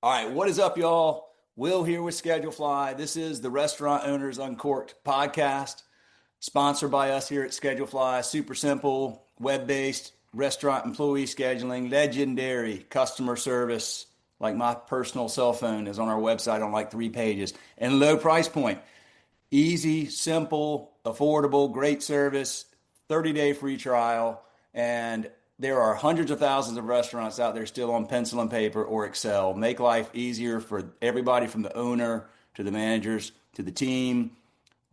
All right, what is up, y'all? Will here with Schedulefly. This is the Restaurant Owners Uncorked podcast, sponsored by us here at Schedulefly. Super simple, web-based restaurant employee scheduling, legendary customer service. Like my personal cell phone is on our website on like 3 pages, and low price point. Easy, simple, affordable, great service, 30-day free trial, and there are hundreds of thousands of restaurants out there still on pencil and paper or Excel. Make life easier for everybody from the owner to the managers to the team.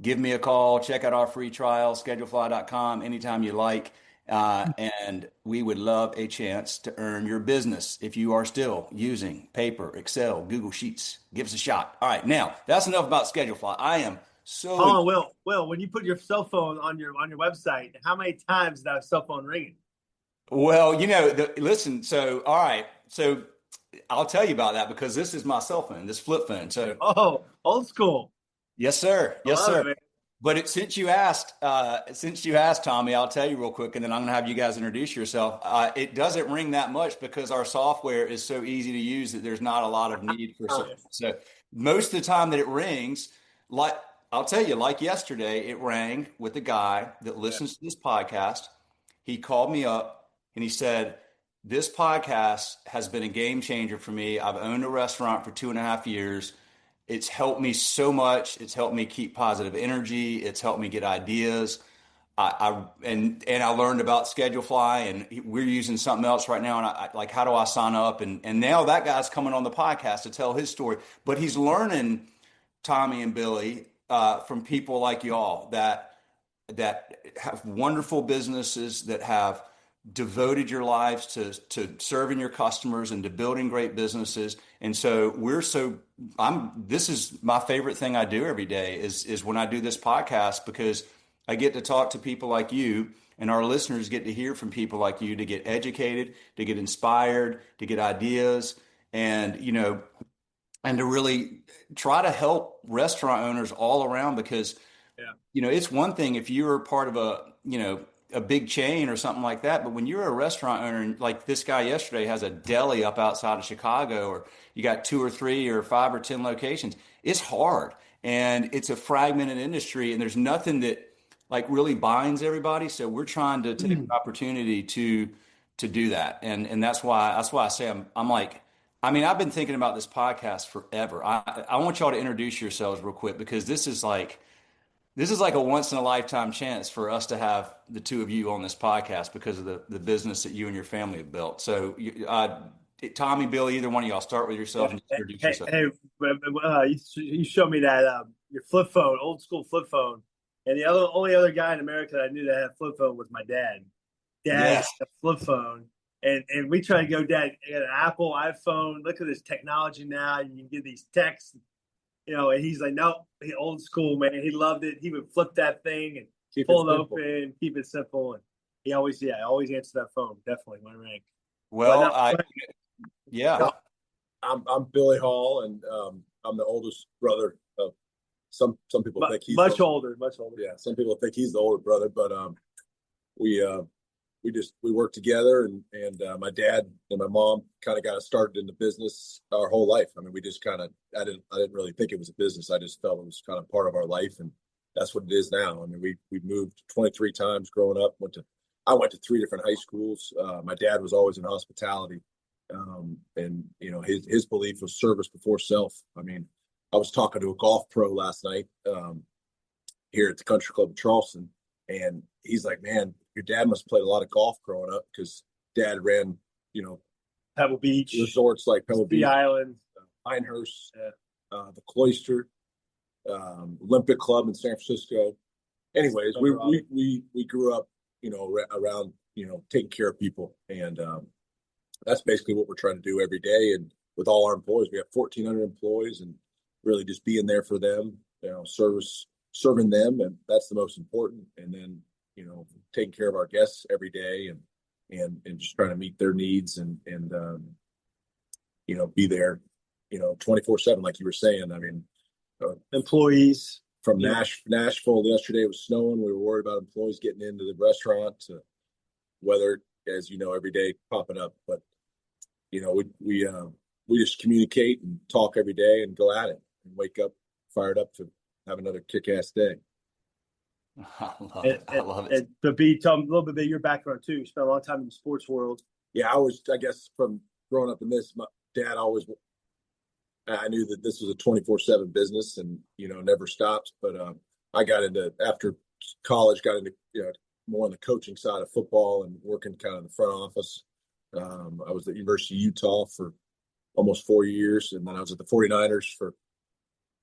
Give me a call. Check out our free trial, schedulefly.com, anytime you like. And we would love a chance to earn your business if you are still using paper, Excel, Google Sheets. Give us a shot. All right, now that's enough about Schedulefly. I am so Oh, Will, when you put your cell phone on your website, how many times is that cell phone ringing? well, listen, so all right, so I'll tell you about that because this is my cell phone, this flip phone. So Oh, old school. yes, sir. I Yes, love sir. it, man. But since you asked, Tommy, I'll tell you real quick, and then I'm gonna have you guys introduce yourself. It doesn't ring that much because our software is so easy to use that there's not a lot of need for Oh, support. So most of the time that it rings, like I'll tell you, like yesterday, it rang with the guy that yeah. listens to this podcast. He called me up and he said, "This podcast has been a game changer for me. I've owned a restaurant for 2.5 years. It's helped me so much. It's helped me keep positive energy. It's helped me get ideas. And I learned about Schedulefly, and we're using something else right now. And like, how do I sign up? And now that guy's coming on the podcast to tell his story. But he's learning, Tommy and Billy, from people like y'all that have wonderful businesses that have devoted your lives to serving your customers and to building great businesses. And so this is my favorite thing I do every day is when I do this podcast because I get to talk to people like you and our listeners get to hear from people like you to get educated, to get inspired, to get ideas and and to really try to help restaurant owners all around because Yeah. it's one thing if you're part of a big chain or something like that, but when you're a restaurant owner, and like this guy yesterday has a deli up outside of Chicago, or you got 2 or 3 or 5 or 10 locations, it's hard and it's a fragmented industry, and there's nothing that like really binds everybody. So we're trying to take the opportunity to do that, and that's why I say I'm like. I mean, I've been thinking about this podcast forever. I want y'all to introduce yourselves real quick because this is like a once in a lifetime chance for us to have the two of you on this podcast because of the business that you and your family have built. So, Tommy, Billy, either one of y'all start with yourself Yeah. and introduce Hey, yourself. hey, you showed me that your flip phone, old school flip phone, and the only other guy in America that I knew that had a flip phone was my dad. Dad Yes. got a flip phone, and we try to go, Dad, I got an Apple iPhone. Look at this technology now. You can get these texts, and he's like, no, he old school, man. He loved it. He would flip that thing and Keep it pull it simple. open, keep it simple, and he always answered that phone, definitely when it rang. But Well, yeah. No, I'm Billy Hall, and I'm the oldest brother of some people think he's much older, much older. yeah. Some people think he's the older brother, but we we worked together, and my dad and my mom kind of got us started in the business our whole life. I mean, we just kind of I didn't really think it was a business. I just felt it was kind of part of our life, and that's what it is now. I mean, we moved 23 times growing up. I went to 3 different high schools. My dad was always in hospitality, and his belief was service before self. I mean, I was talking to a golf pro last night here at the country club in Charleston, and he's like, man, your dad must have played a lot of golf growing up because dad ran, Pebble Beach, resorts like Pebble the Beach, island. Pinehurst, Yeah. the Cloister, Olympic Club in San Francisco. Anyways, we grew up, around, taking care of people, and that's basically what we're trying to do every day. And with all our employees, we have 1,400 employees, and really just being there for them, serving them, and that's the most important. And then, taking care of our guests every day, and just trying to meet their needs, and be there, 24/7, like you were saying. I mean, Employees. from Yeah. Nashville yesterday, it was snowing. We were worried about employees getting into the restaurant, to weather, as every day popping up. But we we just communicate and talk every day and go at it and wake up fired up to have another kick-ass day. I love it. I love it. But B, tell me a little bit about your background too. You spent a long time in the sports world. Yeah, I guess from growing up in this, my dad always, I knew that this was a 24/7 business and, never stopped. But I got into, after college, got into, more on the coaching side of football and working kind of in the front office. I was at the University of Utah for almost 4 years. And then I was at the 49ers for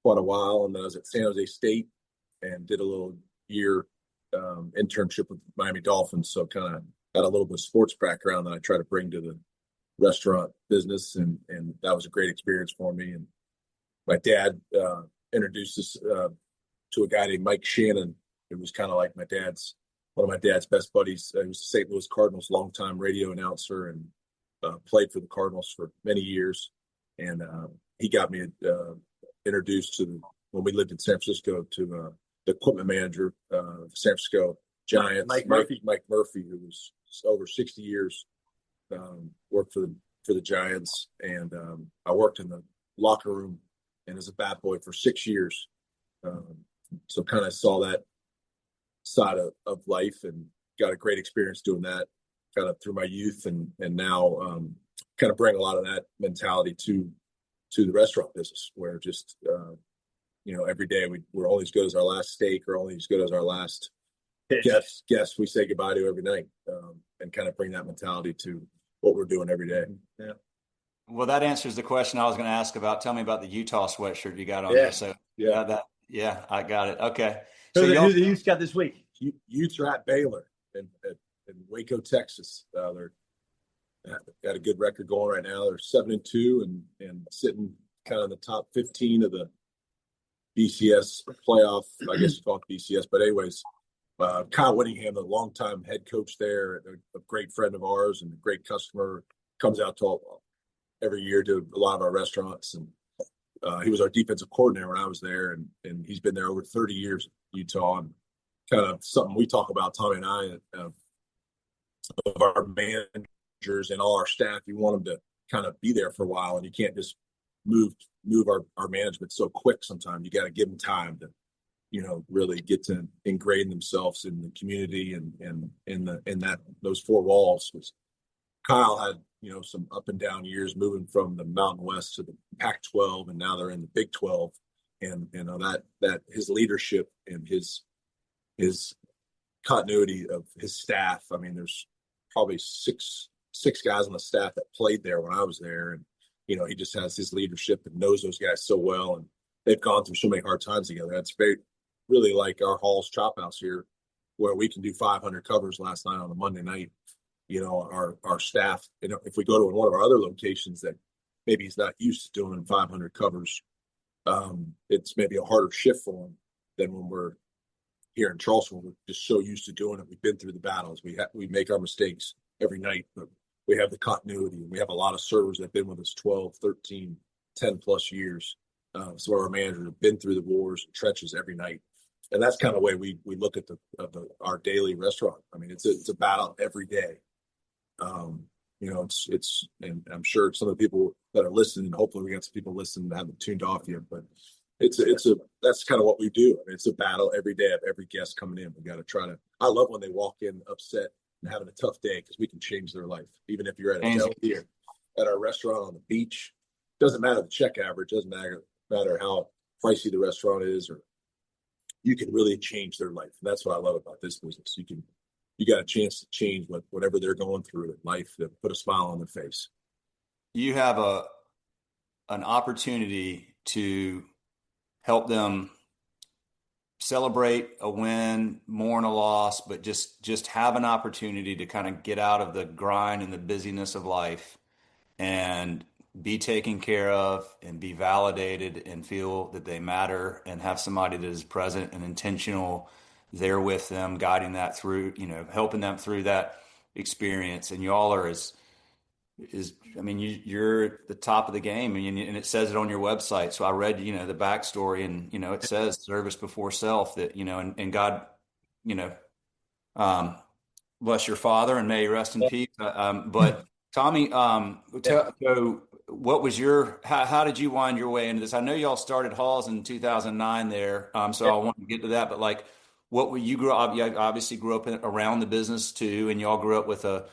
quite a while. And then I was at San Jose State and did a little year internship with Miami Dolphins. So kind of got a little bit of sports background that I try to bring to the restaurant business. And that was a great experience for me. And my dad introduced us to a guy named Mike Shannon. It was kind of like one of my dad's best buddies. He was the St. Louis Cardinals longtime radio announcer and played for the Cardinals for many years. And he got me introduced to, when we lived in San Francisco, to the equipment manager of San Francisco Giants, Mike Murphy, who was over 60 years, worked for the Giants. And I worked in the locker room and as a bat boy for 6 years. So kind of saw that side of life and got a great experience doing that kind of through my youth, and now kind of bring a lot of that mentality to the restaurant business, where just every day we're only as good as our last steak or only as good as our last guest we say goodbye to every night, and kind of bring that mentality to what we're doing every day. Yeah. Well, that answers the question I was going to ask about. Tell me about the Utah sweatshirt you got on there. So I got it. Okay. So who the Utes got this week? Utes are at Baylor in Waco, Texas. They're got a good record going right now. They're 7-2 and sitting kind of in the top 15 of the BCS playoff. I guess you call it BCS, but anyways, Kyle Whittingham, the longtime head coach there, a great friend of ours and a great customer, comes out to every year to a lot of our restaurants, and he was our defensive coordinator when I was there, and he's been there over 30 years in Utah, and kind of something we talk about, Tommy and I, of our managers and all our staff. You want them to kind of be there for a while, and you can't just move our management so quick. Sometimes you got to give them time to, really get to ingrain themselves in the community and in those four walls. Kyle had, some up and down years moving from the Mountain West to the Pac-12, and now they're in the Big 12. And that his leadership and his continuity of his staff. I mean, there's probably six guys on the staff that played there when I was there, and he just has his leadership and knows those guys so well, and they've gone through so many hard times together. That's really like our Hall's Chophouse here, where we can do 500 covers last night on a Monday night. Our staff, if we go to one of our other locations that maybe he's not used to doing 500 covers, it's maybe a harder shift for him than when we're here in Charleston. We're just so used to doing it. We've been through the battles. We make our mistakes every night, but we have the continuity, and we have a lot of servers that have been with us 12, 13, 10 plus years. Some of our managers have been through the wars and trenches every night. And that's kind of the way we look at our daily restaurant. I mean, it's a battle every day. And I'm sure some of the people that are listening, hopefully we got some people listening that haven't tuned off yet, but that's kind of what we do. I mean, it's a battle every day of every guest coming in. We got to I love when they walk in upset and having a tough day, because we can change their life. Even if you're at a deli here, at our restaurant on the beach, doesn't matter the check average, doesn't matter how pricey the restaurant is, or you can really change their life. And that's what I love about this business. You got a chance to change whatever they're going through in life, to put a smile on their face. You have an opportunity to help them celebrate a win, mourn a loss, but just have an opportunity to kind of get out of the grind and the busyness of life and be taken care of and be validated and feel that they matter, and have somebody that is present and intentional there with them, guiding that through, helping them through that experience. And y'all are you're at the top of the game, and it says it on your website. So I read, the backstory, and, it says service before self, that, and God, bless your father and may he rest in peace. But Tommy, so what was how did you wind your way into this? I know y'all started Halls in 2009 there. So I want to get to that, but like, what were you grew up, you obviously grew up around the business too, and y'all grew up with a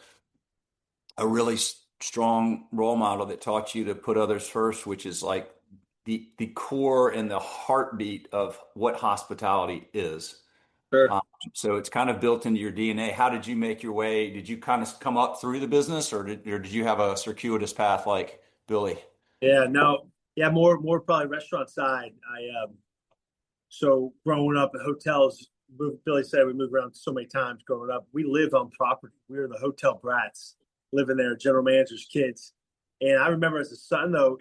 really strong role model that taught you to put others first, which is like the core and the heartbeat of what hospitality is. Sure. Um, so it's kind of built into your DNA. How did you make your way? Did you kind of come up through the business, or did you have a circuitous path like Billy? Yeah, no, yeah, more probably restaurant side. So growing up in hotels, Billy said we moved around so many times growing up. We lived on property. We were the hotel brats, living there, general managers' kids. And I remember as a son, though,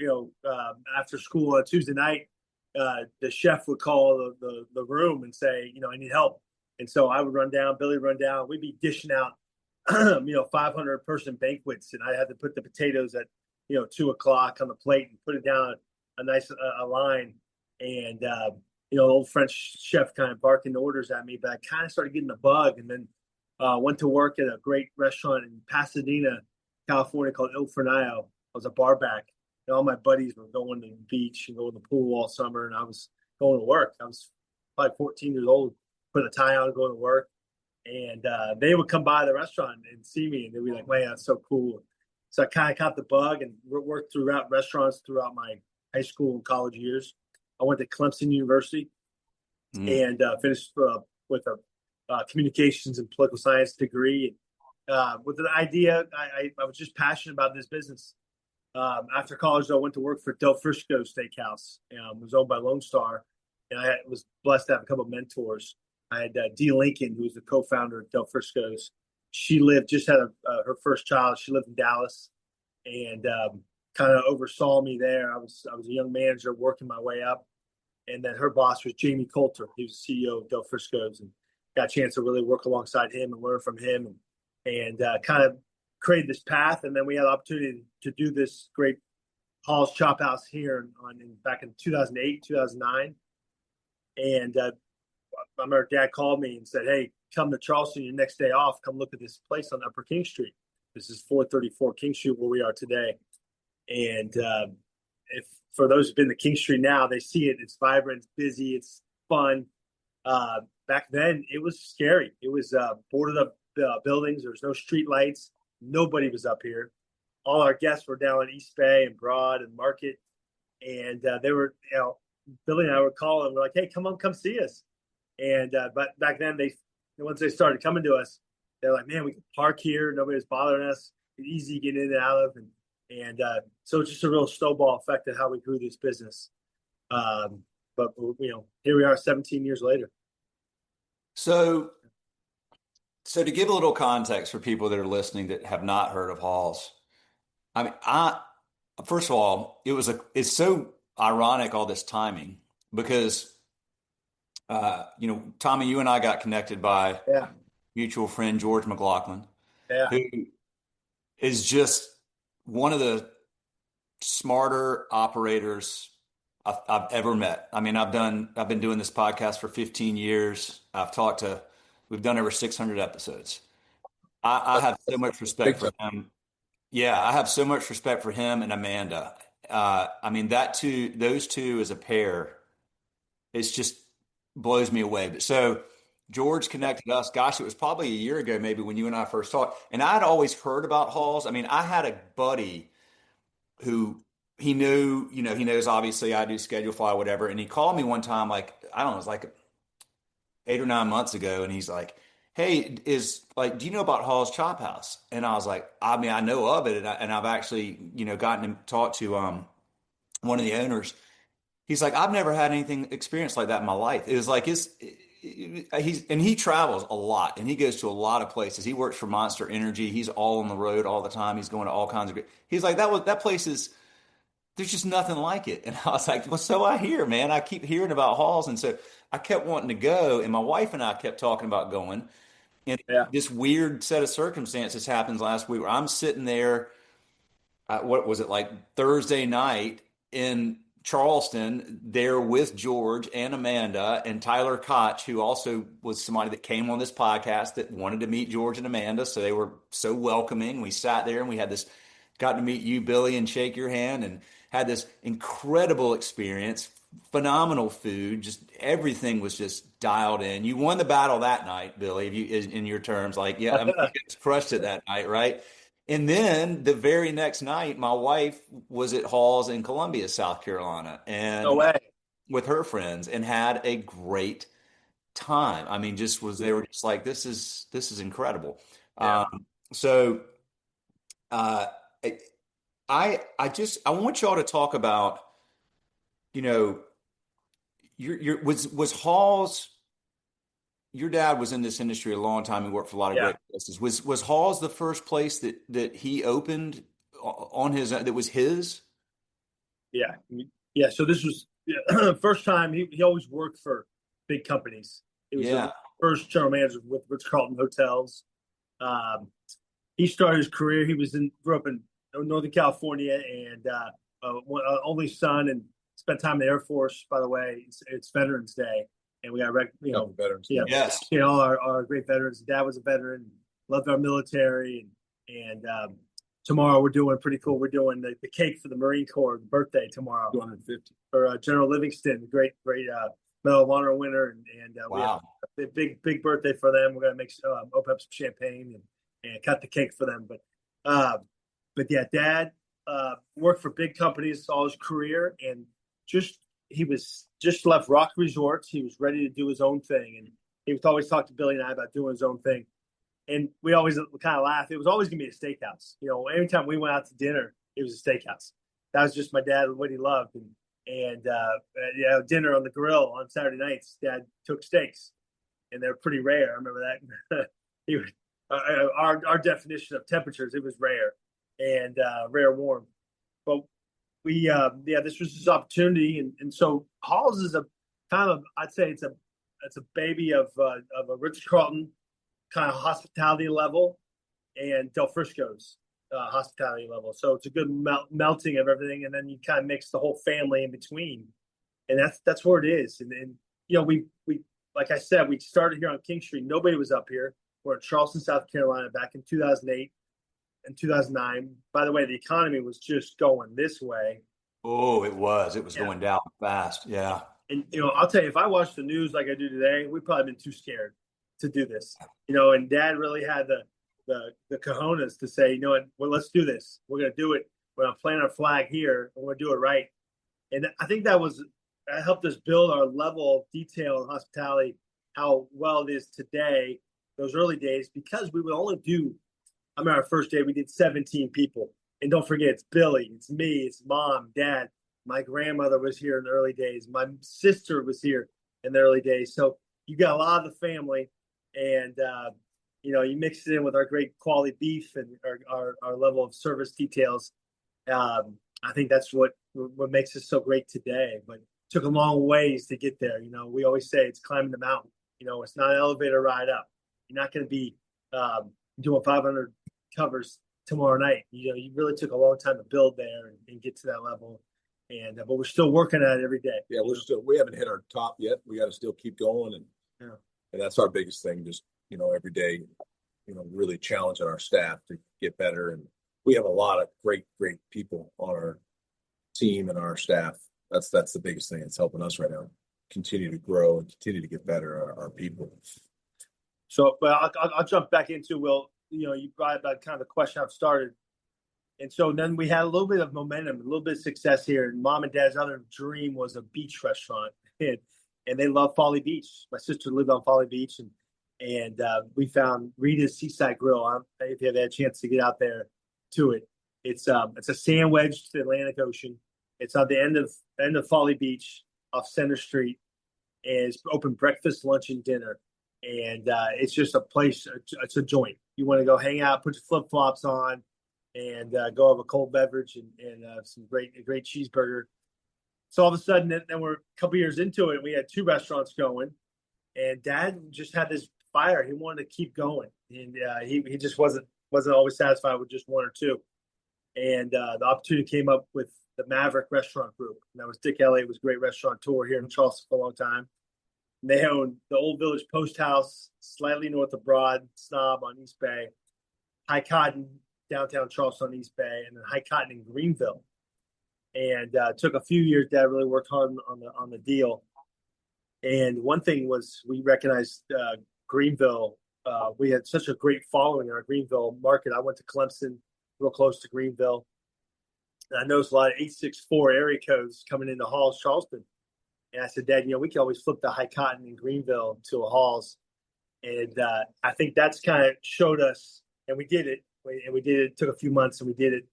after school on Tuesday night, the chef would call the room and say, I need help. And so I would run down, Billy would run down. We'd be dishing out, 500-person banquets, and I had to put the potatoes at 2 o'clock on the plate and put it down a nice a line. And old French chef kind of barking orders at me, but I kind of started getting the bug, and then went to work at a great restaurant in Pasadena, California called Il Fornaio. I was a bar back. All my buddies were going to the beach and going to the pool all summer, and I was going to work. I was probably 14 years old, put a tie on, going to work, and they would come by the restaurant and see me, and they'd be like, "Man, that's so cool." So I kind of caught the bug and worked throughout restaurants throughout my high school and college years. I went to Clemson University and finished with a communications and political science degree. With an idea, I was just passionate about this business. After college, I went to work for Del Frisco Steakhouse. It was owned by Lone Star, and I was blessed to have a couple of mentors. I had Dee Lincoln, who was the co-founder of Del Frisco's. She just had her first child. She lived in Dallas, and kind of oversaw me there. I was a young manager working my way up, and then her boss was Jamie Coulter. He was the CEO of Del Frisco's, and got a chance to really work alongside him and learn from him, and kind of create this path. And then we had the opportunity to do this great Hall's Chophouse here back in 2008, 2009. And I remember Dad called me and said, "Hey, come to Charleston your next day off. Come look at this place on Upper King Street. This is 434 King Street where we are today." And if for those who've been to King Street now, they see it. It's vibrant, it's busy, it's fun. Back then, it was scary. It was boarded up buildings. There was no street lights. Nobody was up here. All our guests were down in East Bay and Broad and Market. And they were, Billy and I would call and we're like, "Hey, come see us." And but back then, once they started coming to us, they're like, "Man, we can park here. Nobody was bothering us. It's easy to get in and out of." And so it's just a real snowball effect of how we grew this business. But here we are 17 years later. So to give a little context for people that are listening that have not heard of Halls, I mean, first of all, it's so ironic, all this timing, because Tommy, you and I got connected by mutual friend George McLaughlin, who is just one of the smarter operators I've ever met. I mean, I've been doing this podcast for 15 years. We've done over 600 episodes. I have so much respect for him. Yeah, I have so much respect for him and Amanda. I mean, those two as a pair, it's just blows me away. But so George connected us. Gosh, it was probably a year ago, maybe, when you and I first talked. And I'd always heard about Halls. I mean, I had a buddy who he knew, he knows obviously I do schedule fly, whatever. And he called me one time, like, I don't know, it was like 8 or 9 months ago. And he's like, "Hey, do you know about Hall's Chophouse?" And I was like, I mean, I know of it. And I've actually, gotten to talk to one of the owners. He's like, "I've never had anything experience like that in my life." It was like he travels a lot and he goes to a lot of places. He works for Monster Energy. He's all on the road all the time. He's going to all kinds of he's like, that place is, there's just nothing like it. And I was like, "Well, so I hear, man. I keep hearing about Halls." And so I kept wanting to go, and my wife and I kept talking about going. And this weird set of circumstances happens last week where I'm sitting there, what was it, like Thursday night in Charleston, there with George and Amanda and Tyler Koch, who also was somebody that came on this podcast that wanted to meet George and Amanda. So they were so welcoming. We sat there and we had this got to meet you, Billy, and shake your hand, and had this incredible experience. Phenomenal food, just everything was just dialed in. You won the battle that night, Billy. If you, in your terms, like, yeah, I mean, you guys crushed it that night, right? And then the very next night, my wife was at Hall's in Columbia, South Carolina, No and way. with her friends, and had a great time. I mean, they were just like, this is incredible. Yeah. So uh, I want y'all to talk about, you know, was Hall's, your dad was in this industry a long time. He worked for a lot of Yeah. great places. Was Hall's the first place that he opened on his that was his? Yeah. Yeah. So this was first time he always worked for big companies. He was Yeah. the first general manager with Ritz-Carlton Hotels. Um, he started his career. Grew up in Northern California, and only son, and spent time in the Air Force. By the way, it's Veterans Day, and we got veterans. yeah, Yes. all our great veterans. Dad was a veteran, loved our military, and tomorrow we're doing pretty cool. We're doing the cake for the Marine Corps birthday tomorrow 250 for General Livingston, great Medal of Honor winner, and we have Wow. a big birthday for them. We're gonna open up some champagne and cut the cake for them. But yeah, Dad worked for big companies all his career, and he was just left Rock Resorts. He was ready to do his own thing, and he would always talk to Billy and I about doing his own thing. And we always kind of laugh. It was always gonna be a steakhouse. Anytime we went out to dinner, it was a steakhouse. That was just my dad, what he loved, and dinner on the grill on Saturday nights. Dad took steaks, and they're pretty rare. I remember that. he would, our definition of temperatures, it was rare and rare warm. But this was his opportunity, and so Hall's is a kind of, I'd say it's a baby of a Ritz-Carlton kind of hospitality level, and Del Frisco's hospitality level. So it's a good melting of everything, and then you kind of mix the whole family in between, and that's where it is. And we like I said, we started here on King Street. Nobody was up here. We're in Charleston, South Carolina, back in 2008 and 2009. By the way, the economy was just going this way. Oh, it was Yeah. going down fast. Yeah. And I'll tell you, if I watched the news like I do today, we'd probably been too scared to do this. And Dad really had the cojones to say, well, let's do this. We're going to do it. We're going to plant our flag here, and we're going to do it right. And I think that helped us build our level of detail and hospitality, how well it is today, those early days, because we would only do, I remember our first day, we did 17 people. And don't forget, it's Billy, it's me, it's Mom, Dad. My grandmother was here in the early days. My sister was here in the early days. So you got a lot of the family, and you mix it in with our great quality beef and our level of service details. I think that's what makes us so great today. But it took a long ways to get there. We always say it's climbing the mountain. It's not an elevator ride up. You're not going to be doing 500 covers tomorrow night. You really took a long time to build there and get to that level. And but we're still working at it every day. Yeah, we haven't hit our top yet. We got to still keep going, and that's our biggest thing. Just every day, really challenging our staff to get better. And we have a lot of great people on our team and our staff. That's the biggest thing that's helping us right now. Continue to grow and continue to get better, our people. So, but I'll jump back into, Will. You brought about kind of the question I've started. And so then we had a little bit of momentum, a little bit of success here. And Mom and Dad's other dream was a beach restaurant. And they love Folly Beach. My sister lived on Folly Beach. And we found Rita's Seaside Grill. If you have had a chance to get out there to it. It's a sand wedge to the Atlantic Ocean. It's on the end of Folly Beach off Center Street. And it's open breakfast, lunch, and dinner. And it's just a place. It's a joint. You want to go hang out, put your flip flops on, and go have a cold beverage and some great cheeseburger. So all of a sudden, then we're a couple years into it. We had 2 restaurants going, and Dad just had this fire. He wanted to keep going, and he just wasn't always satisfied with just 1 or 2. And the opportunity came up with the Maverick Restaurant Group. And that was Dick Elliott, was a great restaurateur here in Charleston for a long time. And they own the Old Village Post House, slightly north of Broad Snob on East Bay, High Cotton downtown Charleston, East Bay, and then High Cotton in Greenville. And took a few years. Dad really worked hard on the deal. And one thing was we recognized Greenville. We had such a great following in our Greenville market. I went to Clemson, real close to Greenville. And I noticed a lot of 864 area codes coming into Halls, Charleston. And I said, Dad, we can always flip the High Cotton in Greenville to a Halls. And I think that's kind of showed us, and we did it. And we did it. It took a few months, and we did it.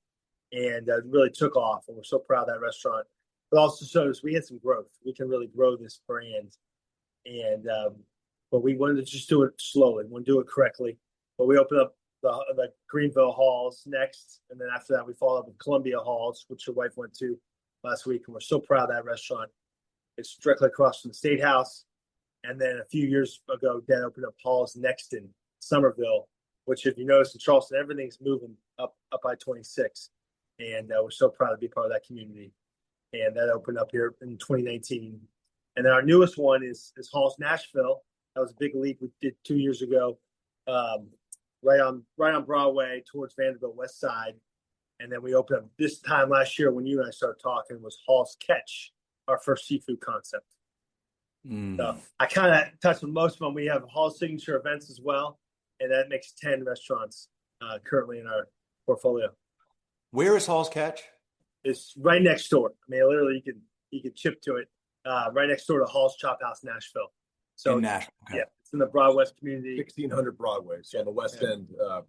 And it really took off. And we're so proud of that restaurant. But also showed us we had some growth. We can really grow this brand. And but we wanted to just do it slowly. We want to do it correctly. But we opened up the Greenville Halls next. And then after that, we followed up with Columbia Halls, which your wife went to last week. And we're so proud of that restaurant. It's directly across from the Steakhouse. And then a few years ago, Dad opened up Halls next in Somerville, which, if you notice in Charleston, everything's moving up I-26. And we're so proud to be part of that community. And that opened up here in 2019. And then our newest one is Halls Nashville. That was a big leap we did 2 years ago, right on Broadway towards Vanderbilt West Side. And then we opened up this time last year when you and I started talking was Halls Catch, our first seafood concept. So I kind of touched on most of them. We have Halls signature events as well, and that makes 10 restaurants currently in our portfolio. Where is Halls Catch? It's right next door. I mean, literally, you can chip to it. Right next door to Halls Chophouse, Nashville. So in Nashville, okay. Yeah, it's in the Broad West community, 1600 Broadway, so on the west end,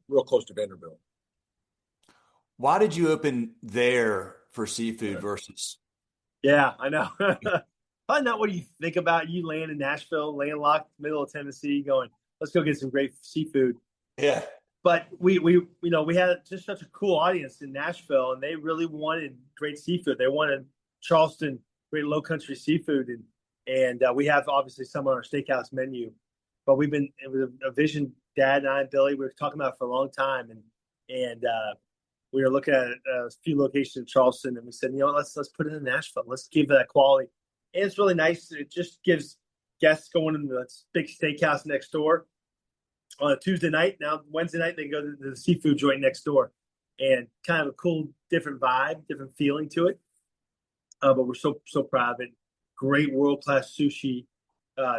real close to Vanderbilt. Why did you open there for seafood versus? Yeah, I know. Probably not what you think about. You land in Nashville, landlocked, middle of Tennessee, going, let's go get some great seafood. Yeah. But we had just such a cool audience in Nashville, and they really wanted great seafood. They wanted Charleston, great low country seafood, and we have obviously some on our steakhouse menu. But it was a vision Dad and I and Billy we were talking about for a long time, and we were looking at a few locations in Charleston, and we said, let's put it in Nashville. Let's give that quality. And it's really nice. It just gives guests going to the big steakhouse next door on a Tuesday night. Now, Wednesday night, they can go to the seafood joint next door, and kind of a cool, different vibe, different feeling to it. But we're so proud of it. Great world-class sushi,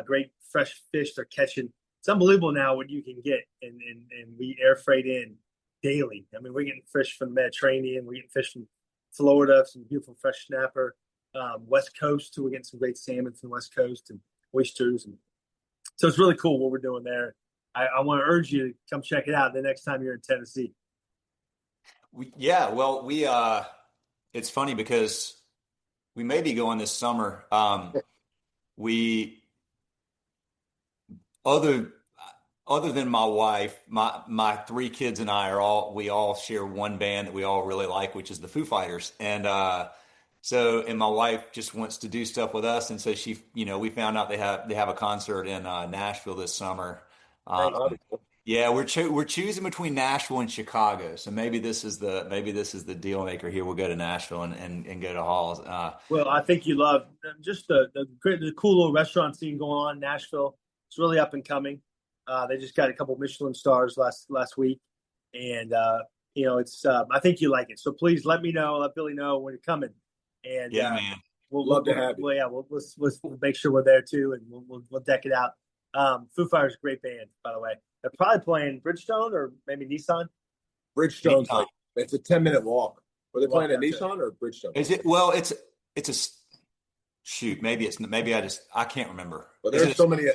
great fresh fish they're catching. It's unbelievable now what you can get, and we air freight in daily. I mean, we're getting fish from the Mediterranean. We're getting fish from Florida, some beautiful fresh snapper. West Coast, too. We're getting some great salmon from the West Coast and oysters. And so it's really cool what we're doing there. I want to urge you to come check it out the next time you're in Tennessee. It's funny because we may be going this summer. Other than my wife, my three kids and I we all share one band that we all really like, which is the Foo Fighters. And and my wife just wants to do stuff with us, and so we found out they have a concert in Nashville this summer. Yeah, we're choosing between Nashville and Chicago, so maybe this is the deal maker here. We'll go to Nashville and go to Halls. Well, I think you love just the cool little restaurant scene going on in Nashville. It's really up and coming. They just got a couple Michelin stars last week, and it's I think you like it. So please let me know, let Billy know when you're coming. And yeah, man, we'll love to have you. Well, yeah, let's make sure we're there too, and we'll deck it out. Foo Fighters, great band, by the way. They're probably playing Bridgestone or maybe Nissan. Bridgestone's like it's a 10-minute walk. Were they playing at Nissan or Bridgestone? Is it? Well, it's a shoot. Maybe I can't remember. But there's so many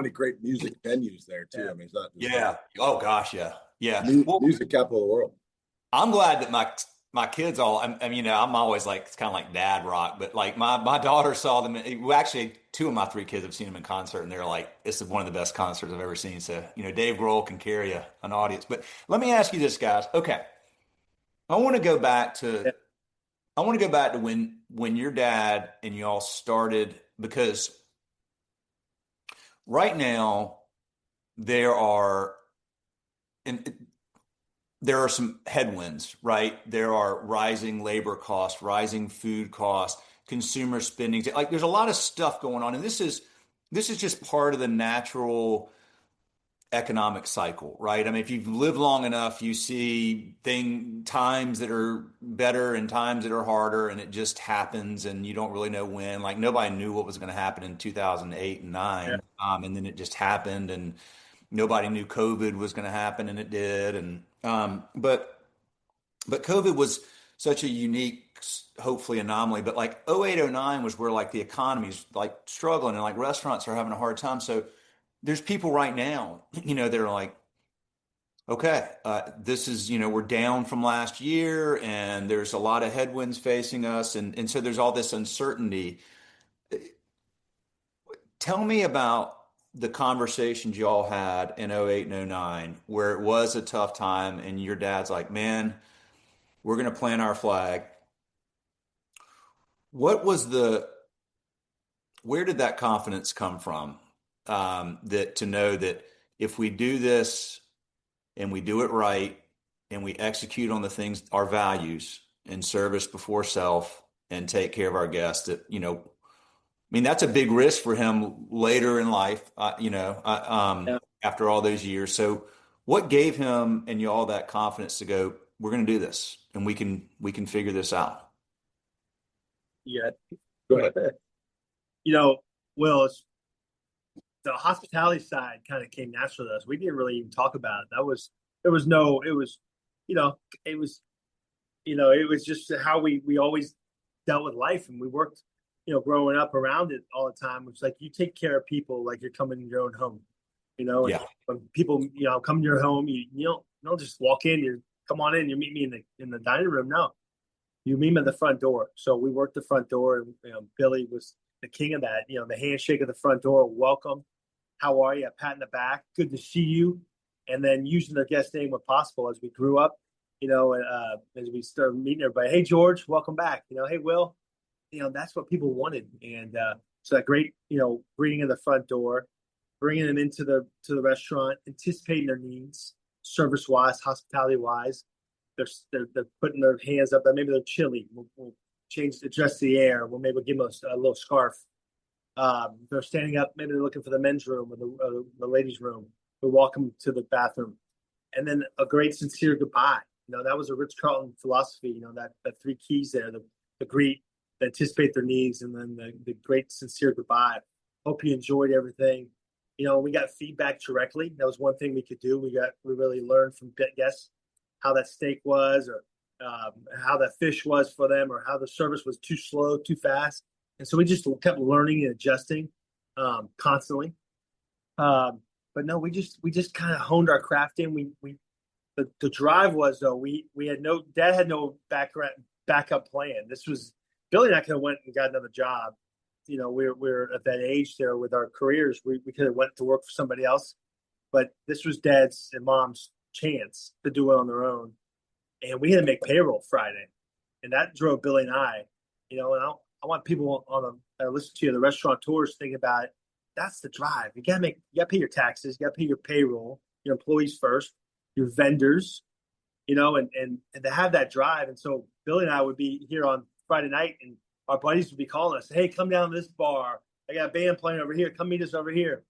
great music venues there too. Yeah. I mean, it's not. Yeah. Oh gosh, yeah. Music capital of the world. I'm glad that my kids all. I'm always like it's kind of like dad rock, but like my daughter saw them. Actually, two of my three kids have seen them in concert, and they're like, "This is one of the best concerts I've ever seen." So Dave Grohl can carry an audience. But let me ask you this, guys. Okay, I want to go back to when your dad and you all started, because right now there are some headwinds, right? There are rising labor costs, rising food costs, consumer spending. Like there's a lot of stuff going on. And this is just part of the natural economic cycle, right? I mean, if you've lived long enough, you see times that are better and times that are harder, and it just happens, and you don't really know when. Like nobody knew what was going to happen in 2008 and Yeah. nine, and then it just happened, and nobody knew COVID was going to happen, and it did. And but COVID was such a unique, hopefully anomaly. But like 08, 09 was where like the economy's like struggling, and like restaurants are having a hard time. So there's people right now, they're like, okay, this is, we're down from last year and there's a lot of headwinds facing us. And so there's all this uncertainty. Tell me about the conversations y'all had in 08 and 09, where it was a tough time and your dad's like, man, we're going to plant our flag. What was where did that confidence come from? That to know that if we do this and we do it right and we execute on the things, our values and service before self and take care of our guests, that, I mean, that's a big risk for him later in life, Yeah. after all those years. So what gave him and you all that confidence to go, we're going to do this and we can figure this out? Yeah. Go ahead. Will, the hospitality side kind of came natural to us. We didn't really even talk about it. It was just how we always dealt with life, and we worked, growing up around it all the time. It's like you take care of people like you're coming to your own home, and Yeah. when people, come to your home, you don't just walk in, you come on in, you meet me in the dining room. No, you meet me at the front door. So we worked the front door, and Billy was the king of that. The handshake at the front door, welcome, how are you, a pat in the back, good to see you, and then using their guest name when possible. As we grew up, as we started meeting everybody, hey George, welcome back. Hey Will, that's what people wanted, and so that great, greeting at the front door, bringing them into the restaurant, anticipating their needs, service wise, hospitality wise. They're putting their hands up. Maybe they're chilly. We'll adjust the air. We'll maybe give them a little scarf. They're standing up. Maybe they're looking for the men's room or the ladies' room. We walk them to the bathroom, and then a great sincere goodbye. That was a Ritz-Carlton philosophy. That three keys there: the greet, the anticipate their needs, and then the great sincere goodbye. Hope you enjoyed everything. We got feedback directly. That was one thing we could do. We really learned from guests how that steak was, or how that fish was for them, or how the service was too slow, too fast. And so we just kept learning and adjusting constantly. But no, we just kind of honed our craft in. The drive was, though, Dad had no backup plan. This was Billy and I could have went and got another job. We're at that age there with our careers. We could have went to work for somebody else, but this was Dad's and Mom's chance to do it on their own. And we had to make payroll Friday, and that drove Billy and I. And I want people listen to you, the restaurateurs, think about it. That's the drive. You gotta pay your taxes, you gotta pay your payroll, your employees first, your vendors, and to have that drive. And so Billy and I would be here on Friday night, and our buddies would be calling us, hey, come down to this bar. I got a band playing over here. Come meet us over here.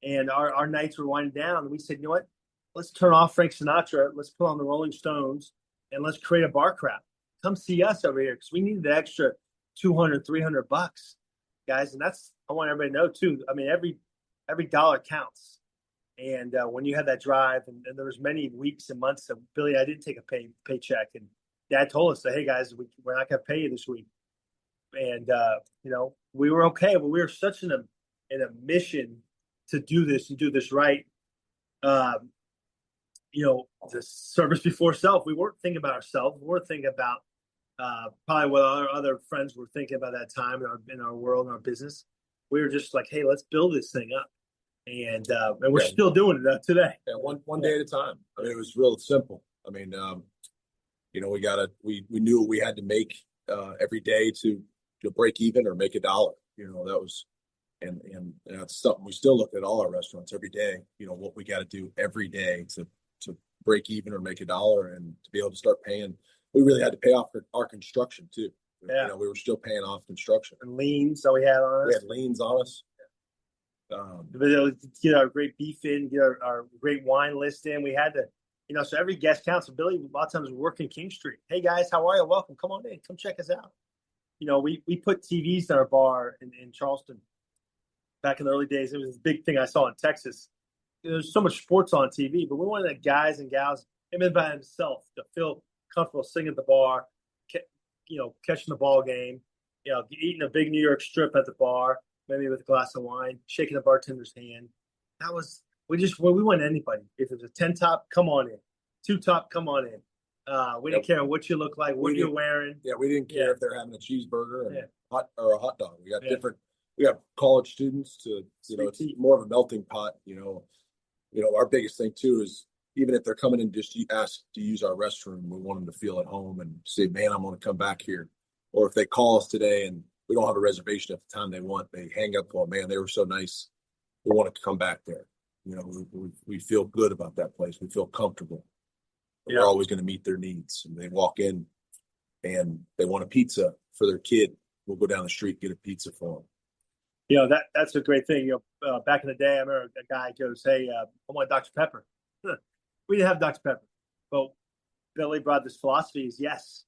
And our nights were winding down. And we said, you know what? Let's turn off Frank Sinatra. Let's put on the Rolling Stones, and let's create a bar crowd. Come see us over here, because we needed the extra $200, $300, guys. And I want everybody to know too. I mean, every dollar counts. And when you had that drive, and there was many weeks and months of Billy, I didn't take a paycheck, and Dad told us that, hey guys, we're not going to pay you this week. And we were okay, but we were such in a mission to do this and do this right. The service before self. We weren't thinking about ourselves. We weren't thinking about probably what our other friends were thinking about that time in our world, in our business. We were just like, hey, let's build this thing up, and we're still doing it today. Yeah, one day at a time. I mean, it was real simple. I mean, we knew we had to make every day to break even or make $1. That was, and that's something we still look at all our restaurants every day. What we got to do every day to break even or make $1, and to be able to start paying. We really had to pay off our construction too. Yeah. We were still paying off construction and liens that we had on us. We had liens on us. Get our great beef in, get our great wine list in. We had to, so every guest counts. So Billy, a lot of times we work in King Street. Hey guys, how are you? Welcome. Come on in. Come check us out. We put TVs in our bar in Charleston back in the early days. It was a big thing I saw in Texas. There's so much sports on TV, but we wanted the guys and gals, him by himself, to feel comfortable sitting at the bar, catching the ball game, eating a big New York strip at the bar, maybe with a glass of wine, shaking the bartender's hand. That was, we want anybody. If it was a 10 top, come on in. 2 top, come on in. We didn't care what you look like, what you're wearing. Yeah, we didn't care if they're having a cheeseburger and or a hot dog. We got different. We have college students to, it's more of a melting pot. Our biggest thing too is even if they're coming in just ask to use our restroom, we want them to feel at home and say, "Man, I'm going to come back here." Or if they call us today and we don't have a reservation at the time they want, they hang up. Oh man, they were so nice. We want to come back there. We feel good about that place. We feel comfortable. We're always going to meet their needs. And they walk in and they want a pizza for their kid. We'll go down the street and get a pizza for them. That's a great thing. Back in the day, I remember a guy goes, "Hey, I want Dr. Pepper." We didn't have Dr. Pepper, but Billy brought this philosophy: is yes.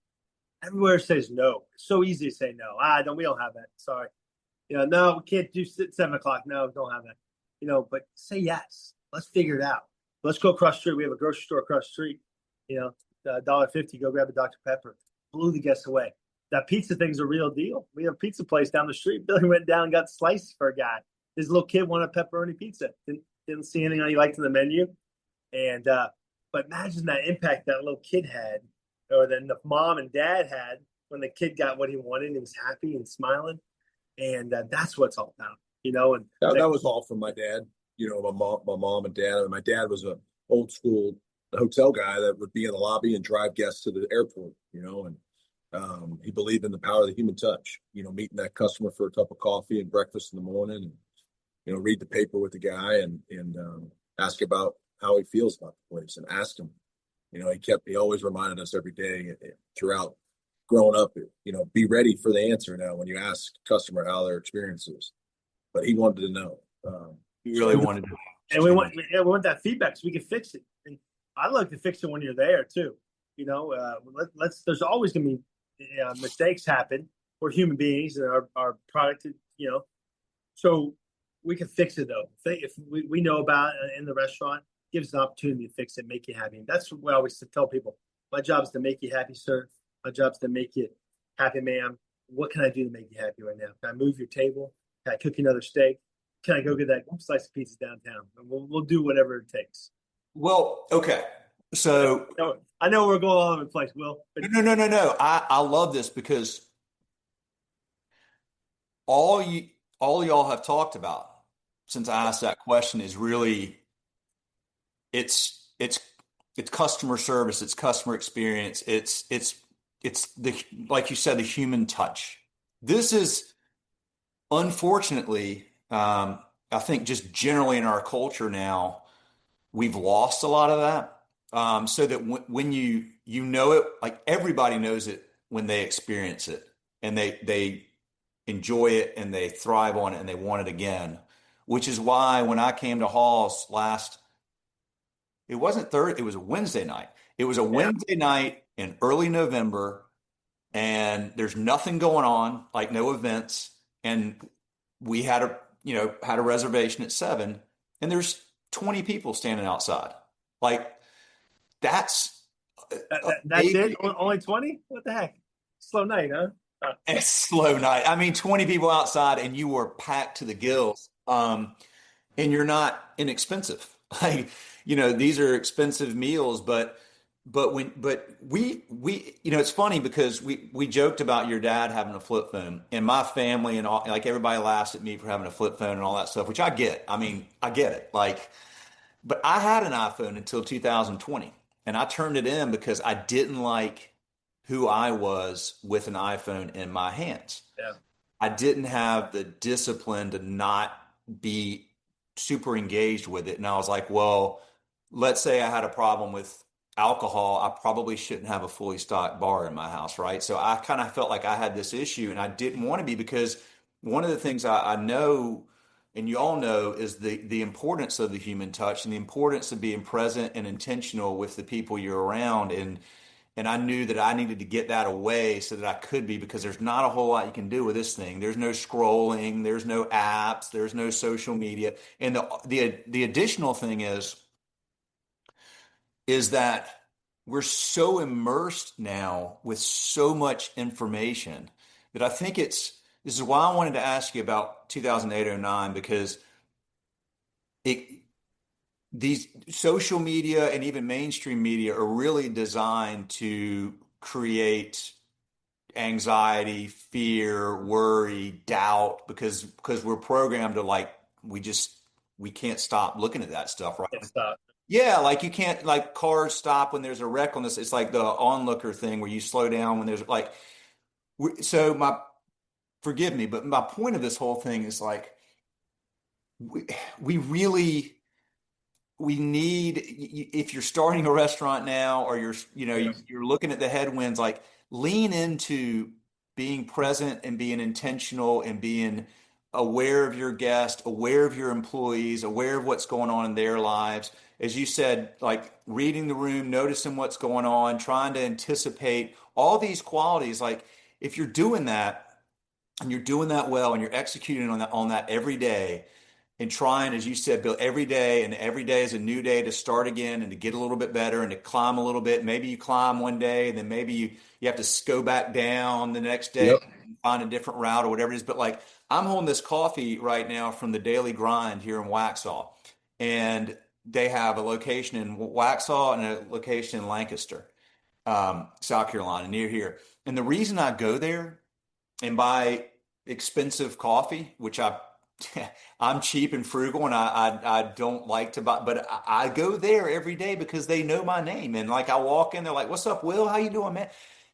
Everywhere says no. It's so easy to say no. We don't have that. Sorry. No, we can't do 7 o'clock. No, don't have that. But say yes. Let's figure it out. Let's go across the street. We have a grocery store across the street. $1.50. Go grab a Dr. Pepper. Blew the guests away. That pizza thing's a real deal. We have a pizza place down the street. Billy went down and got sliced for a guy. His little kid wanted a pepperoni pizza. Didn't see anything he liked in the menu. And but imagine that impact that little kid had, or then the mom and dad had when the kid got what he wanted and was happy and smiling. And that's what it's all about, And that was all from my dad. My mom and dad. And my dad was a old school hotel guy that would be in the lobby and drive guests to the airport. And he believed in the power of the human touch. Meeting that customer for a cup of coffee and breakfast in the morning, and read the paper with the guy and ask about how he feels about the place and ask him. He always reminded us every day throughout growing up, be ready for the answer now when you ask a customer how their experience is. But he wanted to know. He really wanted to. And we want that feedback so we can fix it. And I like to fix it when you're there too. There's always going to be mistakes happen. We're human beings and our product, so we can fix it though. If we know about it in the restaurant, gives us an opportunity to fix it, make you happy. And that's what I always tell people. My job is to make you happy, sir. My job is to make you happy, ma'am. What can I do to make you happy right now? Can I move your table? Can I cook you another steak? Can I go get that slice of pizza downtown? And we'll do whatever it takes. Well, okay. So I know we're going all over the place, Will. But No. I love this because all y'all have talked about since I asked that question is really it's customer service, it's customer experience, it's the, like you said, the human touch. This is unfortunately, I think just generally in our culture now, we've lost a lot of that. So that when you know it, like everybody knows it when they experience it and they enjoy it and they thrive on it and they want it again, which is why when I came to Hall's it wasn't Thursday, it was a Wednesday night. It was a Wednesday night in early November and there's nothing going on, like no events. And we had a reservation at 7 and there's 20 people standing outside. Like that's it? Only 20? What the heck? Slow night, huh? It's slow night. I mean, 20 people outside and you were packed to the gills. And you're not inexpensive. Like, these are expensive meals, but we it's funny because we joked about your dad having a flip phone and my family and all, like everybody laughs at me for having a flip phone and all that stuff, which I get. I mean, I get it. Like, but I had an iPhone until 2020 and I turned it in because I didn't like who I was with an iPhone in my hands. Yeah. I didn't have the discipline to not be super engaged with it. And I was like, well, let's say I had a problem with alcohol. I probably shouldn't have a fully stocked bar in my house, right? So I kind of felt like I had this issue and I didn't want to be because one of the things I know and you all know, is the importance of the human touch and the importance of being present and intentional with the people you're around. And I knew that I needed to get that away so that I could be, because there's not a whole lot you can do with this thing. There's no scrolling, there's no apps, there's no social media. And the additional thing is that we're so immersed now with so much information that I think this is why I wanted to ask you about 2008-09, because it these social media and even mainstream media are really designed to create anxiety, fear, worry, doubt, because we're programmed to, like, we can't stop looking at that stuff, right? Can't stop. Yeah, like you can't, like, cars stop when there's a wreck on this. It's like the onlooker thing where you slow down when there's like so my forgive me, but my point of this whole thing is like we, we really we need, if you're starting a restaurant now, or Yes. you're looking at the headwinds, like, lean into being present and being intentional and being aware of your guest, aware of your employees, aware of what's going on in their lives. As you said, like reading the room, noticing what's going on, trying to anticipate all these qualities. Like, if you're doing that and you're doing that well and you're executing on that every day, and trying, as you said, Bill, every day, and every day is a new day to start again and to get a little bit better and to climb a little bit. Maybe you climb one day, and then maybe you have to go back down the next day Yep. and find a different route or whatever it is. But like, I'm holding this coffee right now from the Daily Grind here in Waxhaw, and they have a location in Waxhaw and a location in Lancaster, South Carolina, near here. And the reason I go there and buy expensive coffee, which I'm cheap and frugal, and I don't like to buy, but I go there every day because they know my name. And like, I walk in, they're like, "What's up, Will? How you doing, man?"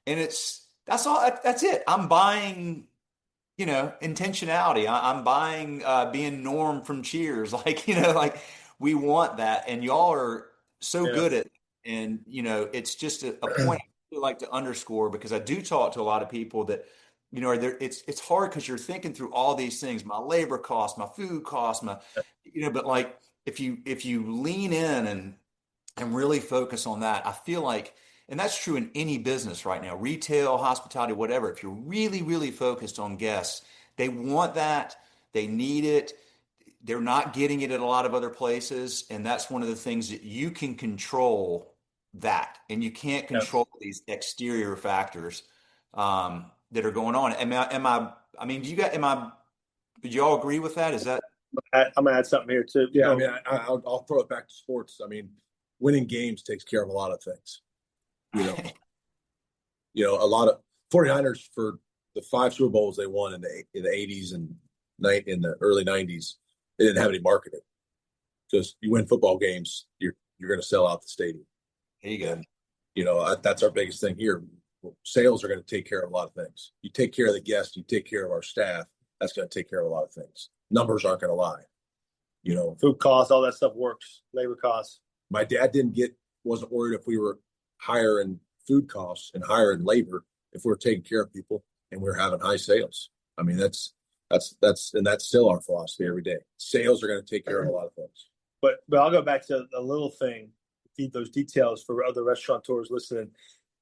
And that's all. That's it. I'm buying, intentionality. I'm buying being Norm from Cheers. Like, like, we want that, and y'all are so Yeah. good at it. And it's just a point I really like to underscore, because I do talk to a lot of people that it's hard because you're thinking through all these things: my labor costs, my food costs, but like, if you lean in and really focus on that, I feel like, and that's true in any business right now, retail, hospitality, whatever. If you're really, really focused on guests, they want that, they need it, they're not getting it at a lot of other places. And that's one of the things that you can control, that, and you can't Yes. control these exterior factors that are going on. I mean, do you all agree with that? Is that? I'm gonna add something here too. Yeah, I mean, I'll throw it back to sports. I mean, winning games takes care of a lot of things. You know, a lot of 49ers, for the 5 Super Bowls they won in the 80s and in the early 90s, they didn't have any marketing. Just, you win football games, you're going to sell out the stadium. There you go. And that's our biggest thing here. Sales are going to take care of a lot of things. You take care of the guests, you take care of our staff. That's going to take care of a lot of things. Numbers aren't going to lie. Food costs, all that stuff works. Labor costs. My dad wasn't worried if we were higher in food costs and higher in labor, if we were taking care of people and we were having high sales. I mean, that's still our philosophy every day. Sales are going to take care of a lot of things. But I'll go back to a little thing, those details for other restaurateurs listening.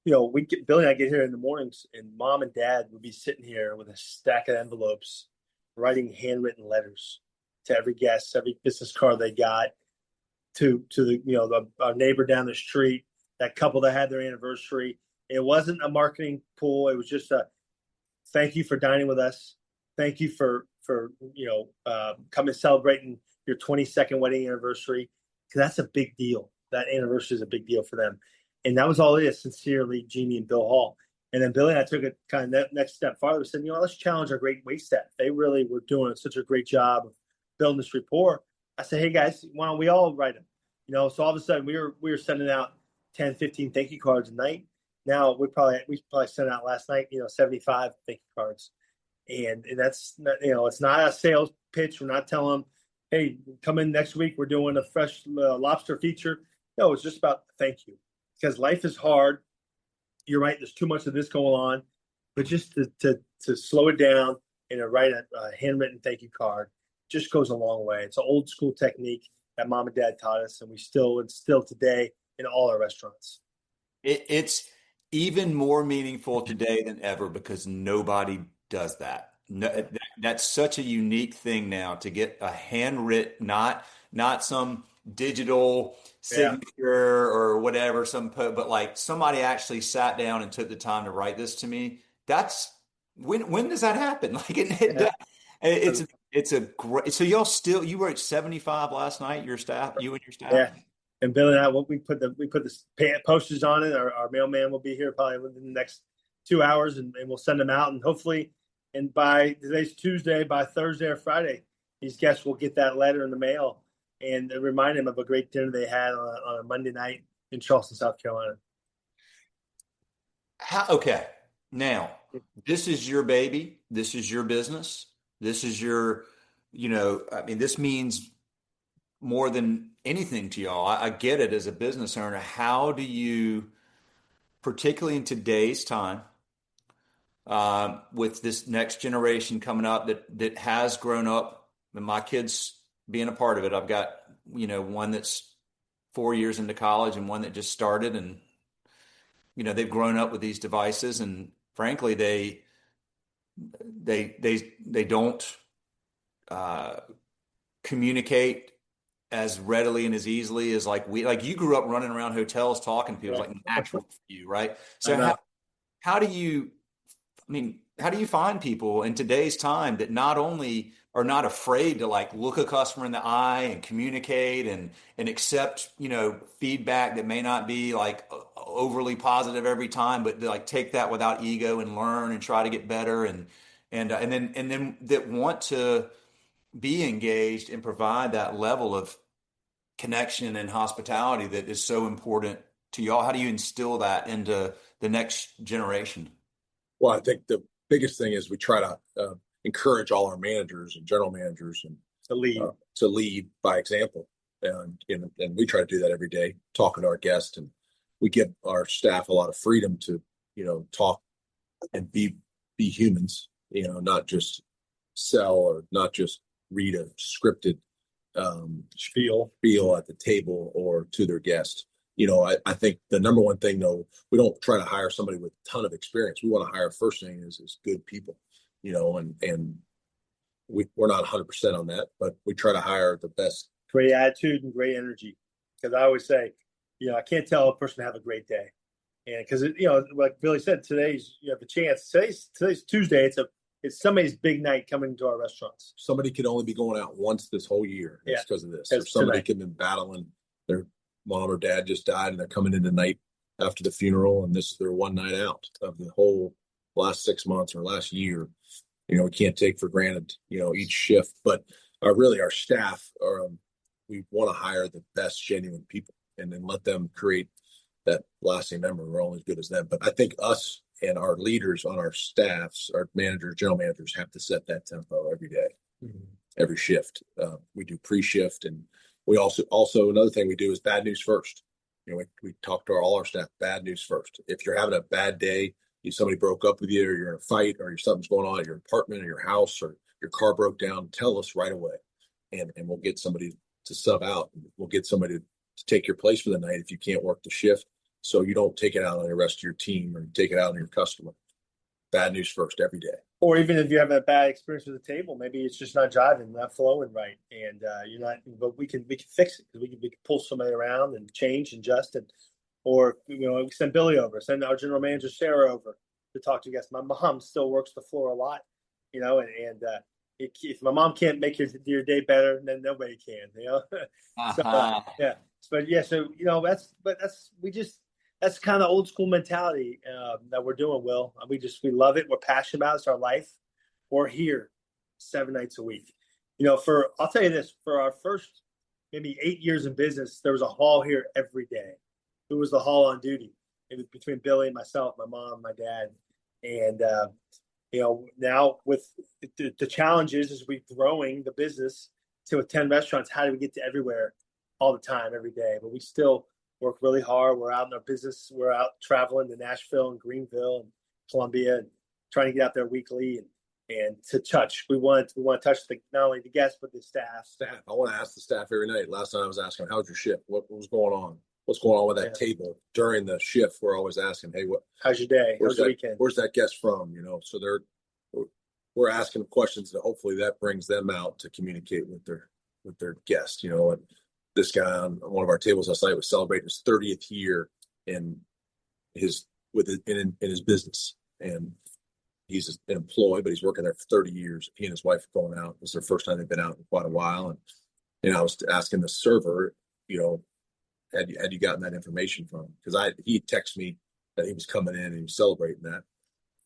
Billy and I get here in the mornings, and Mom and Dad would be sitting here with a stack of envelopes, writing handwritten letters to every guest, every business card they got, to our neighbor down the street, that couple that had their anniversary. It wasn't a marketing pool. It was just a thank you for dining with us. Thank you for coming celebrating your 22nd wedding anniversary, because that's a big deal. That anniversary is a big deal for them. And that was all it is. Sincerely, Jeannie and Bill Hall. And then Billy and I took it kind of next step farther. We said, let's challenge our great wait staff. They really were doing such a great job of building this rapport. I said, hey guys, why don't we all write them? So all of a sudden we were sending out 10, 15 thank you cards a night. Now we probably sent out last night, 75 thank you cards. And that's not, it's not a sales pitch. We're not telling them, hey, come in next week, we're doing a fresh lobster feature. No, it's just about thank you, because life is hard. You're right. There's too much of this going on, but just to slow it down and to write a handwritten thank you card just goes a long way. It's an old school technique that mom and dad taught us, and we still instill today in all our restaurants. It's even more meaningful today than ever because nobody does that. No, that's such a unique thing now to get a handwritten, not some digital Yeah. signature or whatever, but like somebody actually sat down and took the time to write this to me. That's when does that happen? Like Yeah. it's a great. So you were at 75 last night. Your staff, you and your staff. Yeah. And Bill and I, we put the posters on it. Our mailman will be here probably within the next 2 hours, and we'll send them out. And hopefully, and by today's Tuesday, by Thursday or Friday, these guests will get that letter in the mail and remind them of a great dinner they had on a Monday night in Charleston, South Carolina. Okay, now this is your baby. This is your business. This is I mean, this means more than anything to y'all. I get it as a business owner. How do you, particularly in today's time, with this next generation coming up that has grown up, and my kids being a part of it, I've got one that's 4 years into college and one that just started, and they've grown up with these devices, and frankly, they don't communicate as readily and as easily as like you grew up running around hotels talking to people. It's like natural for you, right? So how do you, I mean, how do you find people in today's time that not only are not afraid to like look a customer in the eye and communicate and accept, feedback that may not be like overly positive every time, but like take that without ego and learn and try to get better and then that want to be engaged and provide that level of connection and hospitality that is so important to y'all? How do you instill that into the next generation? Well, I think the biggest thing is we try to encourage all our managers and general managers and to lead by example, and we try to do that every day, talking to our guests, and we give our staff a lot of freedom to talk and be humans, not just sell or not just read a scripted spiel at the table or to their guests. I think the number one thing, though, we don't try to hire somebody with a ton of experience. We want to hire, first thing is good people, and we're not 100% on that, but we try to hire the best. Great attitude and great energy. Because I always say, I can't tell a person to have a great day. And because, like Billy said, you have a chance. Today's Tuesday. It's somebody's big night coming to our restaurants. Somebody could only be going out once this whole year because of this. Or somebody could have been battling. Their mom or dad just died, and they're coming in tonight after the funeral, and this is their one night out of the whole last 6 months or last year. We can't take for granted, each shift. But our staff we want to hire the best genuine people and then let them create that lasting memory. We're only as good as them. But I think us and our leaders on our staffs, our managers, general managers, have to set that tempo every day, every shift. We do pre-shift, and we also another thing we do is bad news first. We talk to all our staff, bad news first. If you're having a bad day, somebody broke up with you, or you're in a fight, or something's going on at your apartment or your house, or your car broke down, tell us right away, and we'll get somebody to sub out. We'll get somebody to take your place for the night if you can't work the shift, so you don't take it out on the rest of your team or take it out on your customer. Bad news first every day. Or even if you have a bad experience with the table, maybe it's just not jiving, not flowing right, and you're not. But we can fix it, because we can pull somebody around and change and adjust, or we send Billy over, send our general manager Sarah over to talk to guests. My mom still works the floor a lot, and if my mom can't make your day better, then nobody can, So that's kind of old school mentality that we're doing, Will. We love it. We're passionate about it. It's our life. We're here 7 nights a week. I'll tell you this, for our first maybe 8 years in business, there was a hall here every day. It was the hall on duty. It was between Billy and myself, my mom, my dad. And, now with the challenges as we're growing the business to 10 restaurants, how do we get to everywhere all the time, every day? But we still work really hard. We're out in our business. We're out traveling to Nashville and Greenville and Columbia and trying to get out there weekly. And and to touch. We want to touch not only the guests but the staff. I want to ask the staff every night. Last night I was asking, "How's your shift? What was going on? What's going on with that table during the shift?" We're always asking, "Hey, how's your day? How's your weekend? Where's that guest from?" So we're asking questions that hopefully that brings them out to communicate with their guests. And this guy on one of our tables last night was celebrating his 30th year in his business, and he's an employee, but he's working there for 30 years. He and his wife are going out. This is their first time they've been out in quite a while. And I was asking the server, had you gotten that information from him? Because he texted me that he was coming in and he was celebrating that.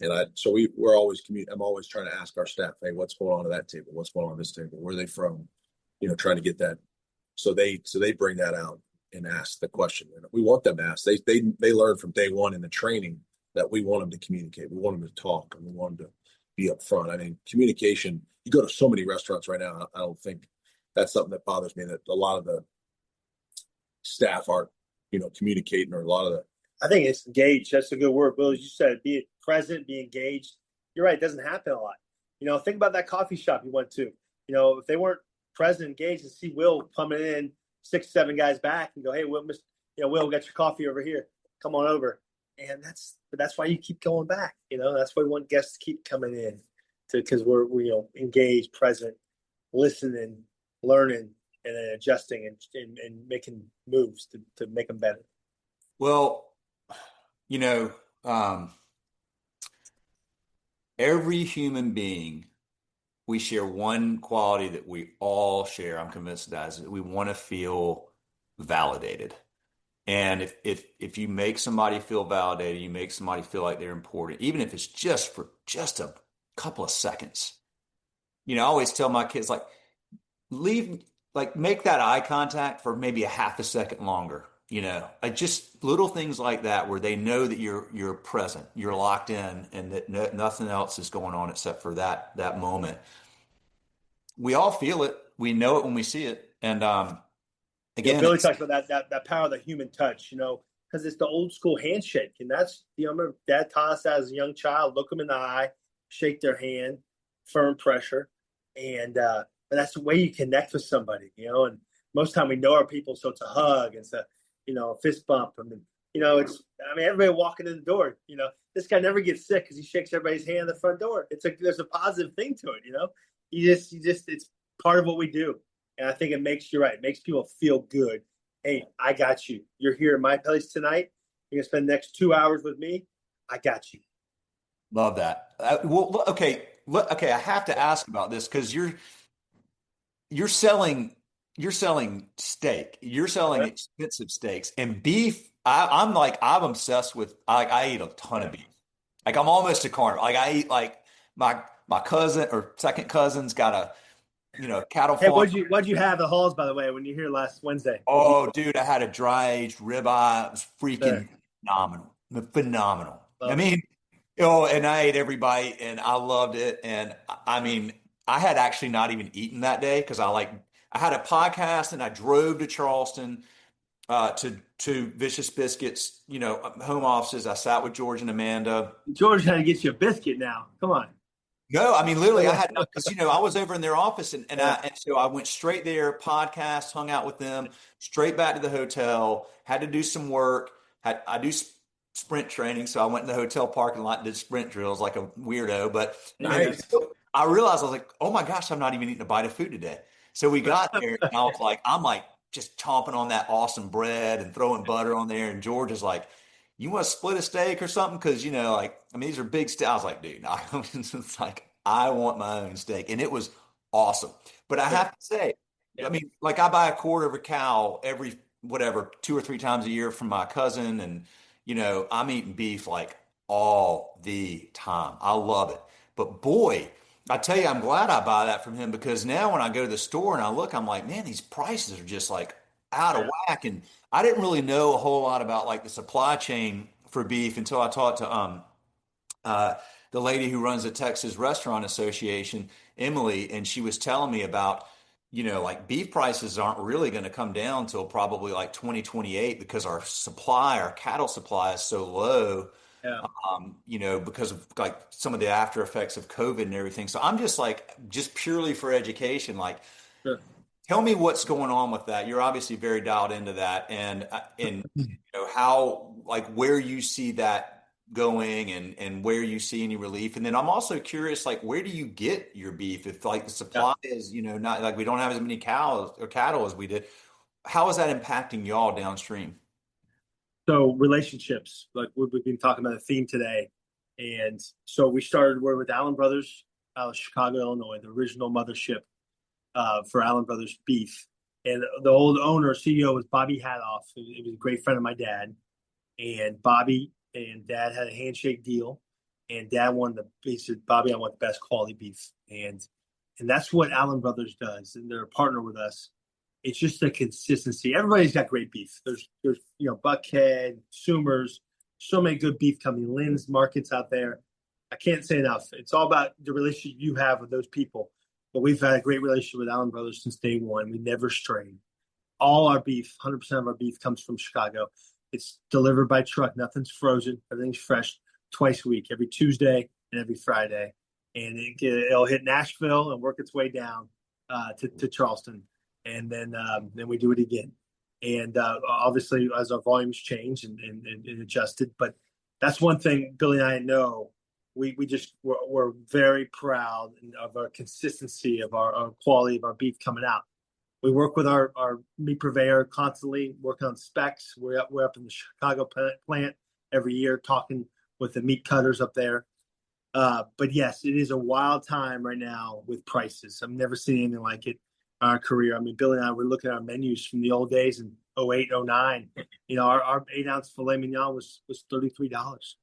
And we're always I'm always trying to ask our staff, "Hey, what's going on at that table? What's going on at this table? Where are they from?" Trying to get that. So they bring that out and ask the question. And we want them to ask. They learn from day one in the training that we want them to communicate. We want them to talk, and we want them to be upfront. I mean, communication. You go to so many restaurants right now. I don't think that's something that bothers me, that a lot of the staff aren't, communicating, or a lot of the. I think it's engaged. That's a good word, Bill. As you said, be present, be engaged. You're right. It doesn't happen a lot. Think about that coffee shop you went to. If they weren't present, engaged, and see Will coming in 6, 7 guys back and go, "Hey, Will, Will, we got your coffee over here. Come on over." And that's why you keep going back. That's why we want guests to keep coming in, because we're engaged, present, listening, learning, and then adjusting and making moves to make them better. Well, every human being, we share one quality that we all share. I'm convinced that is we want to feel validated. And if you make somebody feel validated, you make somebody feel like they're important, even if it's just for just a couple of seconds. I always tell my kids, make that eye contact for maybe a half a second longer. Just little things like that, where they know that you're present, you're locked in, and that nothing else is going on except for that moment. We all feel it. We know it when we see it. And again, Billy talks about that power of the human touch, because it's the old school handshake. And that's, I remember Dad taught us as a young child, look them in the eye, shake their hand, firm pressure. And that's the way you connect with somebody, and most time we know our people. So it's a hug. It's a fist bump. Everybody walking in the door, this guy never gets sick because he shakes everybody's hand at the front door. There's a positive thing to it, you just, it's part of what we do. And I think you're right. It makes people feel good. Hey, I got you. You're here at my place tonight. You're going to spend the next 2 hours with me. I got you. Love that. Okay. I have to ask about this, because you're selling steak. You're selling expensive steaks, and beef. I'm obsessed with. I eat a ton of beef. I'm almost a carnivore. I eat my cousin or second cousin's got a cattle farm. Hey, what'd you have at Halls, by the way, when you were here last Wednesday? Oh, dude, I had a dry aged ribeye. It was freaking phenomenal. And I ate every bite, and I loved it. And I had actually not even eaten that day, because I had a podcast, and I drove to Charleston to Vicious Biscuits, home offices. I sat with George and Amanda. George had to get you a biscuit now. Come on. No, literally, I had, because I was over in their office, and so I went straight there, podcast, hung out with them, straight back to the hotel. Had to do some work. I do sprint training, so I went in the hotel parking lot and did sprint drills like a weirdo. But nice. I realized, I was like, oh my gosh, I'm not even eating a bite of food today. So we got there, and I was like, I'm just chomping on that awesome bread and throwing butter on there. And George is like, "You want to split a steak or something?" Because, these are big steaks. I was like, dude, I want my own steak. And it was awesome. But I have to say, I buy a quarter of a cow every, 2 or 3 times a year from my cousin. And, I'm eating beef all the time. I love it. But boy, I tell you, I'm glad I buy that from him, because now when I go to the store and I look, I'm like, man, these prices are just out of whack. And I didn't really know a whole lot about the supply chain for beef until I talked to the lady who runs the Texas Restaurant Association, Emily, and she was telling me about, beef prices aren't really going to come down till probably 2028, because our cattle supply is so low. Yeah. Because of like some of the after effects of COVID and everything. So I'm just like, just purely for education, like, Sure. tell me what's going on with that. You're obviously very dialed into that, and how, like, where you see that going, and where you see any relief. And then I'm also curious, like, where do you get your beef if like the Yeah. supply is, not like we don't have as many cows or cattle as we did. How is that impacting y'all downstream? So relationships, like we've been talking about the theme today. And so we started, we're with Allen Brothers out of Chicago, Illinois, the original mothership for Allen Brothers Beef. And the old owner, CEO, was Bobby Hadoff. He was a great friend of my dad. And Bobby and Dad had a handshake deal. And Dad he said, Bobby, I want the best quality beef. And that's what Allen Brothers does. And they're a partner with us. It's just the consistency. Everybody's got great beef. There's Buckhead, Summers, so many good beef companies, Lynn's markets out there. I can't say enough. It's all about the relationship you have with those people. But we've had a great relationship with Allen Brothers since day one. We never strayed. All our beef, 100% of our beef comes from Chicago. It's delivered by truck. Nothing's frozen. Everything's fresh twice a week, every Tuesday and every Friday. And it'll hit Nashville and work its way down to Charleston. And then we do it again. And obviously, as our volumes change and adjusted, but that's one thing Billy and I know. We're very proud of our consistency of our quality of our beef coming out. We work with our meat purveyor constantly, working on specs. We're up in the Chicago plant every year, talking with the meat cutters up there. But yes, it is a wild time right now with prices. I've never seen anything like it in our career. I mean, Billy and I were looking at our menus from the old days in 08, 09. Our 8-ounce filet mignon was $33.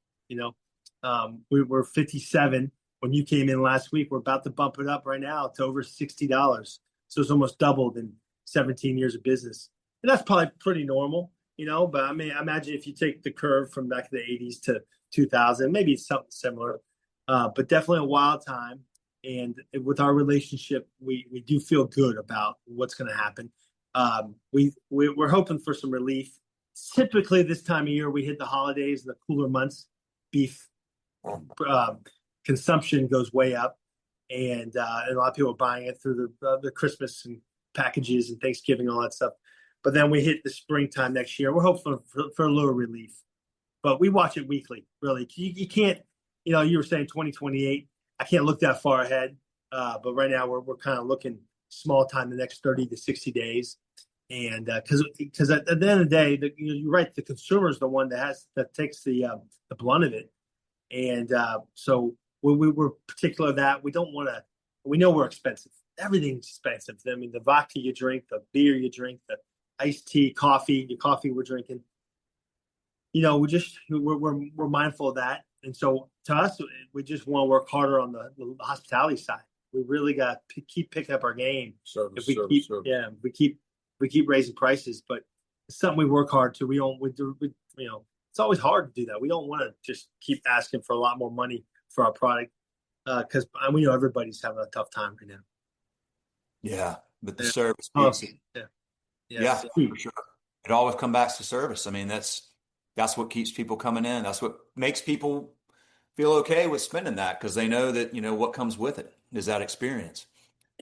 We were 57 when you came in last week. We're about to bump it up right now to over $60. So it's almost doubled in 17 years of business. And that's probably pretty normal, but I mean, imagine if you take the curve from back in the 80s to 2000, maybe it's something similar, but definitely a wild time. And with our relationship, we do feel good about what's going to happen. We're hoping for some relief. Typically, this time of year, we hit the holidays and the cooler months. Beef consumption goes way up. And a lot of people are buying it through the Christmas and packages and Thanksgiving, all that stuff. But then we hit the springtime next year. We're hoping for a little relief. But we watch it weekly, really. You can't, you were saying 2028. I can't look that far ahead. But right now we're kind of looking small time the next 30 to 60 days. And because at the end of the day, you're right, the consumer is the one that takes the blunt of it. And so we're particular that we don't want to. We know we're expensive. Everything's expensive. I mean, the vodka you drink, the beer you drink, the iced tea, the coffee we're drinking. We're mindful of that. And so to us, we just want to work harder on the hospitality side. We really got to keep picking up our game. Service. If we keep raising prices, but it's something we work hard to. It's always hard to do that. We don't want to just keep asking for a lot more money for our product because we know everybody's having a tough time right now. Yeah, but the Yeah. service Oh, piece, yeah. yeah, for sure. It always comes back to service. I mean, that's what keeps people coming in. That's what makes people feel okay with spending that, because they know that, what comes with it is that experience.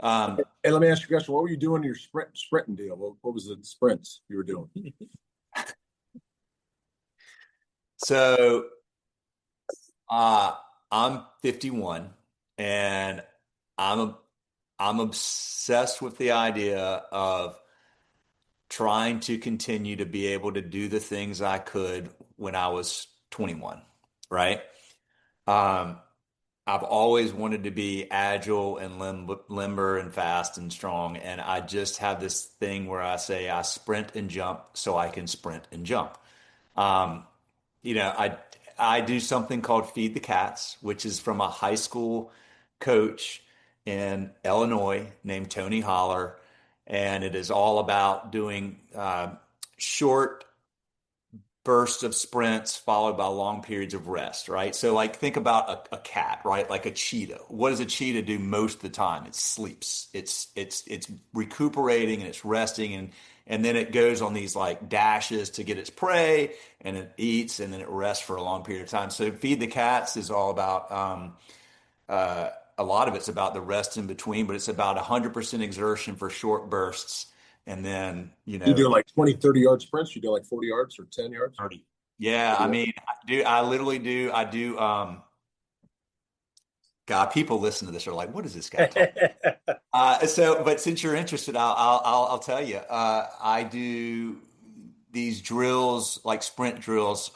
And let me ask you a question. What were you doing in your sprinting deal? What was the sprints you were doing? So I'm 51, and I'm obsessed with the idea of trying to continue to be able to do the things I could when I was 21, right? Um, I've always wanted to be agile and limber and fast and strong. And I just have this thing where I say I sprint and jump so I can sprint and jump. Um, I do something called Feed the Cats, which is from a high school coach in Illinois named Tony Holler. And it is all about doing short bursts of sprints followed by long periods of rest, right? So like think about a cat, right? Like a cheetah. What does a cheetah do most of the time? It sleeps. It's recuperating and it's resting, and then it goes on these like dashes to get its prey, and it eats, and then it rests for a long period of time. So Feed the Cats is all about a lot of it's about the rest in between, but it's about 100% exertion for short bursts. And then, You do like 20, 30-yard sprints? You do like 40 yards or 10 yards? 30. Yeah, 30 I yards? mean, I literally do. I do. God, people listen to this are like, what is this guy talking? But since you're interested, I'll tell you. I do these drills, like sprint drills,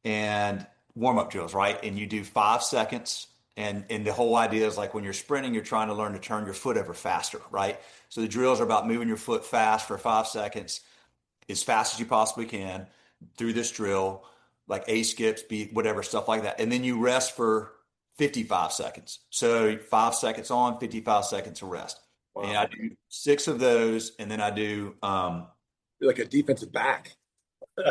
and warm up drills, right? And you do 5 seconds. And the whole idea is like when you're sprinting, you're trying to learn to turn your foot over faster, right? So the drills are about moving your foot fast for 5 seconds, as fast as you possibly can through this drill, like A skips, B, whatever, stuff like that. And then you rest for 55 seconds. So 5 seconds on, 55 seconds of rest. Wow. And I do 6 of those. And then I do, You're like a defensive back.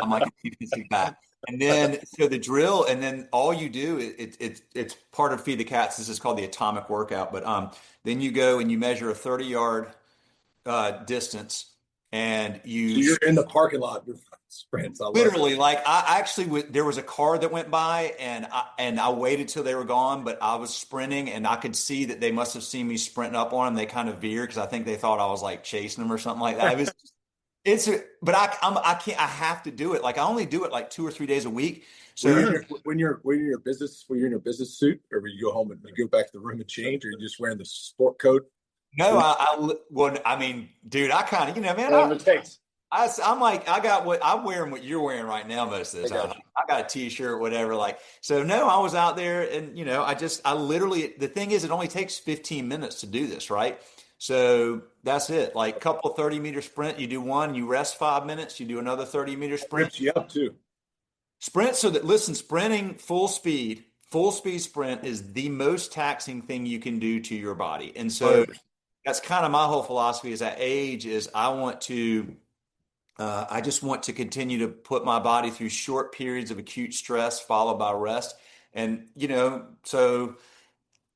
I'm like a defensive back. And then, so the drill, and then all you do, it's part of Feed the Cats. This is called the atomic workout. But then you go and you measure a 30-yard distance, and So you're in the parking lot doing sprints. literally, like I actually, there was a car that went by, and I waited till they were gone, but I was sprinting, and I could see that they must have seen me sprinting up on them. They kind of veered because I think they thought I was like chasing them or something like that. But I can't. I have to do it. Like I only do it like 2 or 3 days a week. So when you're in your business suit, or when you go home and you go back to the room and change, or you're just wearing the sport coat? no, well, I mean, dude, I kind of, man, Whatever it takes. I'm like, I got what I'm wearing, what you're wearing right now most of the time. I got a t-shirt, whatever. Like, so no, I was out there, and I literally, the thing is, it only takes 15 minutes to do this, right? So that's it. Like couple 30-meter sprint, you do one, you rest 5 minutes, you do another 30-meter sprint. Rips you up too. Sprint. So that, listen, sprinting full speed sprint is the most taxing thing you can do to your body. And so 100%. that's kind of my whole philosophy as I age is I just want to continue to put my body through short periods of acute stress followed by rest. And, so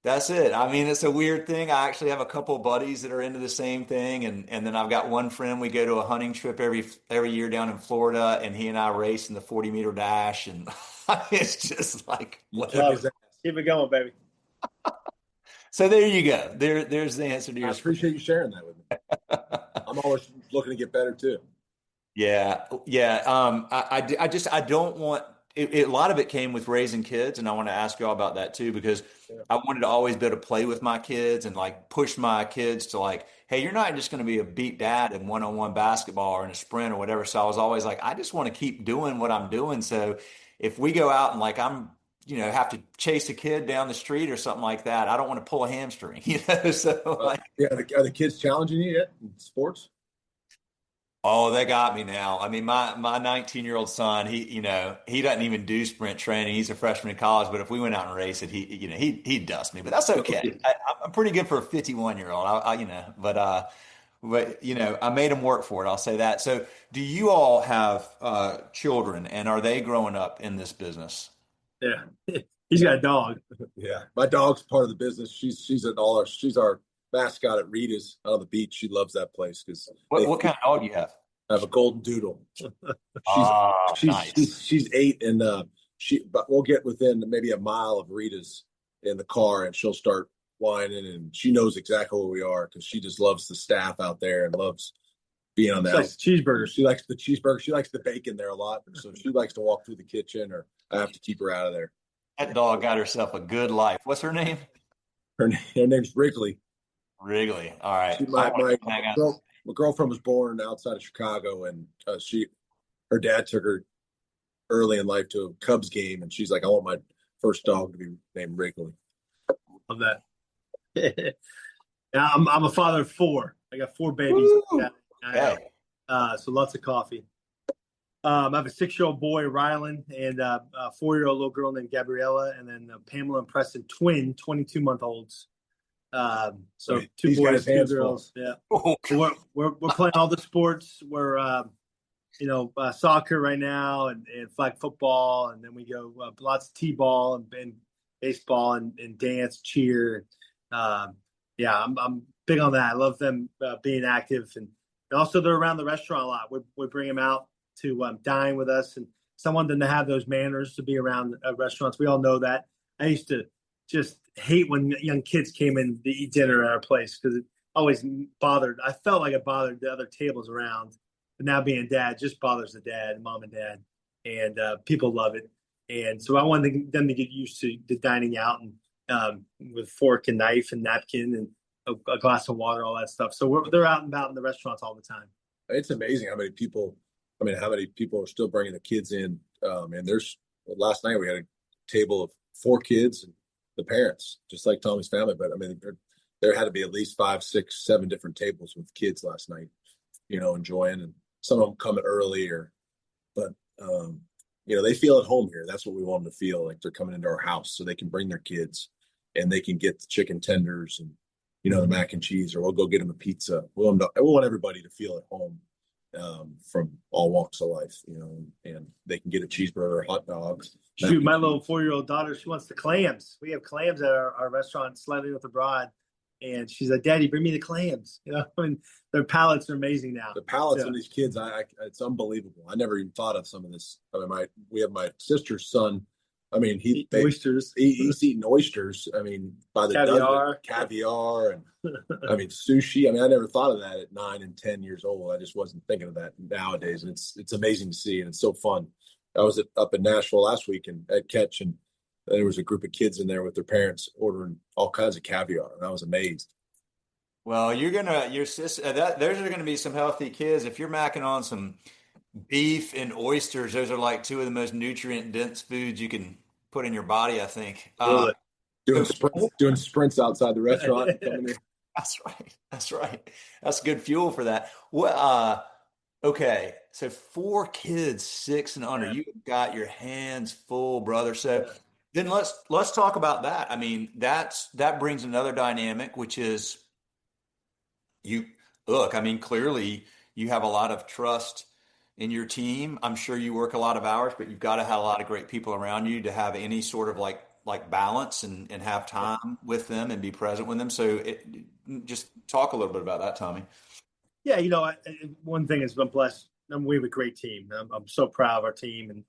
that's it. I mean, it's a weird thing. I actually have a couple of buddies that are into the same thing. And then I've got one friend, we go to a hunting trip every year down in Florida, and he and I race in the 40-meter dash. And it's just like, whatever. Keep it going, baby. So there you go. There's the answer to your. I appreciate you sharing that with me. I'm always looking to get better too. Yeah. I don't want a lot of it came with raising kids, and I want to ask you all about that too, because I wanted to always be able to play with my kids and like push my kids to like, hey, you're not just going to be a beat dad in one-on-one basketball or in a sprint or whatever. So I was always like, I just want to keep doing what I'm doing. So if we go out and like have to chase a kid down the street or something like that, I don't want to pull a hamstring, So like, are the kids challenging you yet in sports? oh, they got me now. I mean, my 19-year-old son, he doesn't even do sprint training. He's a freshman in college, but if we went out and raced it, he'd dust me. But that's okay. I'm pretty good for a 51-year-old. But I made him work for it. I'll say that. So, do you all have children, and are they growing up in this business? Yeah, he's got a dog. Yeah, my dog's part of the business. She's our mascot at Rita's on the beach. She loves that place because what kind of dog do you have? I have a golden doodle. Nice. She's 8, and but we'll get within maybe a mile of Rita's in the car, and she'll start whining, and she knows exactly where we are because she just loves the staff out there and loves being on that. Likes cheeseburgers. She likes the cheeseburger. She likes the bacon there a lot, so she likes to walk through the kitchen, or I have to keep her out of there. That dog got herself a good life. What's her name? Her name's Wrigley. Wrigley. All right. My girlfriend was born outside of Chicago, and her dad took her early in life to a Cubs game, and she's like, I want my first dog to be named Wrigley. Love that. Yeah, I'm a father of 4. I got 4 babies. Okay. So lots of coffee. I have a 6-year-old boy, Rylan, and a 4-year-old little girl named Gabriella, and then Pamela and Preston, twin 22-month-olds. So 2 boys, 2 girls. Yeah. Oh, we're playing all the sports. We're soccer right now and flag football, and then we go lots of t-ball and baseball and dance, cheer. I'm big on that. I love them being active, and also they're around the restaurant a lot. We bring them out to dine with us, and someone to have those manners to be around restaurants. We all know that. I used to just hate when young kids came in to eat dinner at our place because it always bothered. I felt like it bothered the other tables around. But now being dad just bothers the dad, mom and dad, and people love it. And so I wanted them to get used to the dining out and with fork and knife and napkin and a glass of water, all that stuff. So they're out and about in the restaurants all the time. It's amazing how many people are still bringing the kids in. And last night we had a table of 4 kids and the parents, just like Tommy's family. But I mean, there had to be at least 5, 6, 7 different tables with kids last night, enjoying, and some of them coming early but they feel at home here. That's what we want them to feel like. They're coming into our house so they can bring their kids and they can get the chicken tenders and, the mac and cheese, or we'll go get them a pizza. We want everybody to feel at home, from all walks of life, and they can get a cheeseburger, hot dogs. Shoot, my little 4-year-old daughter, she wants the clams. We have clams at our restaurant, Slightly with the Broad. And she's like, Daddy, bring me the clams. And their palates are amazing now. The palates on these kids, it's unbelievable. I never even thought of some of this. I mean, we have my sister's son. I mean, oysters. He's eating oysters. I mean, by the caviar, and I mean sushi. I mean, I never thought of that at 9 and 10 years old. I just wasn't thinking of that nowadays, and it's amazing to see, and it's so fun. I was up in Nashville last week and at Catch, and there was a group of kids in there with their parents ordering all kinds of caviar, and I was amazed. Well, your sister, those are gonna be some healthy kids. If you're macking on some beef and oysters, those are like 2 of the most nutrient dense foods you can put in your body, I think. Doing sprints outside the restaurant. Coming in. That's right. That's good fuel for that. Well, okay. So 4 kids, 6 and under. You've got your hands full, brother. So then let's talk about that. I mean, that brings another dynamic, which is clearly you have a lot of trust in your team. I'm sure you work a lot of hours, but you've got to have a lot of great people around you to have any sort of like balance and have time with them and be present with them. So just talk a little bit about that, Tommy. Yeah, one thing is I'm blessed. We have a great team. I'm so proud of our team, and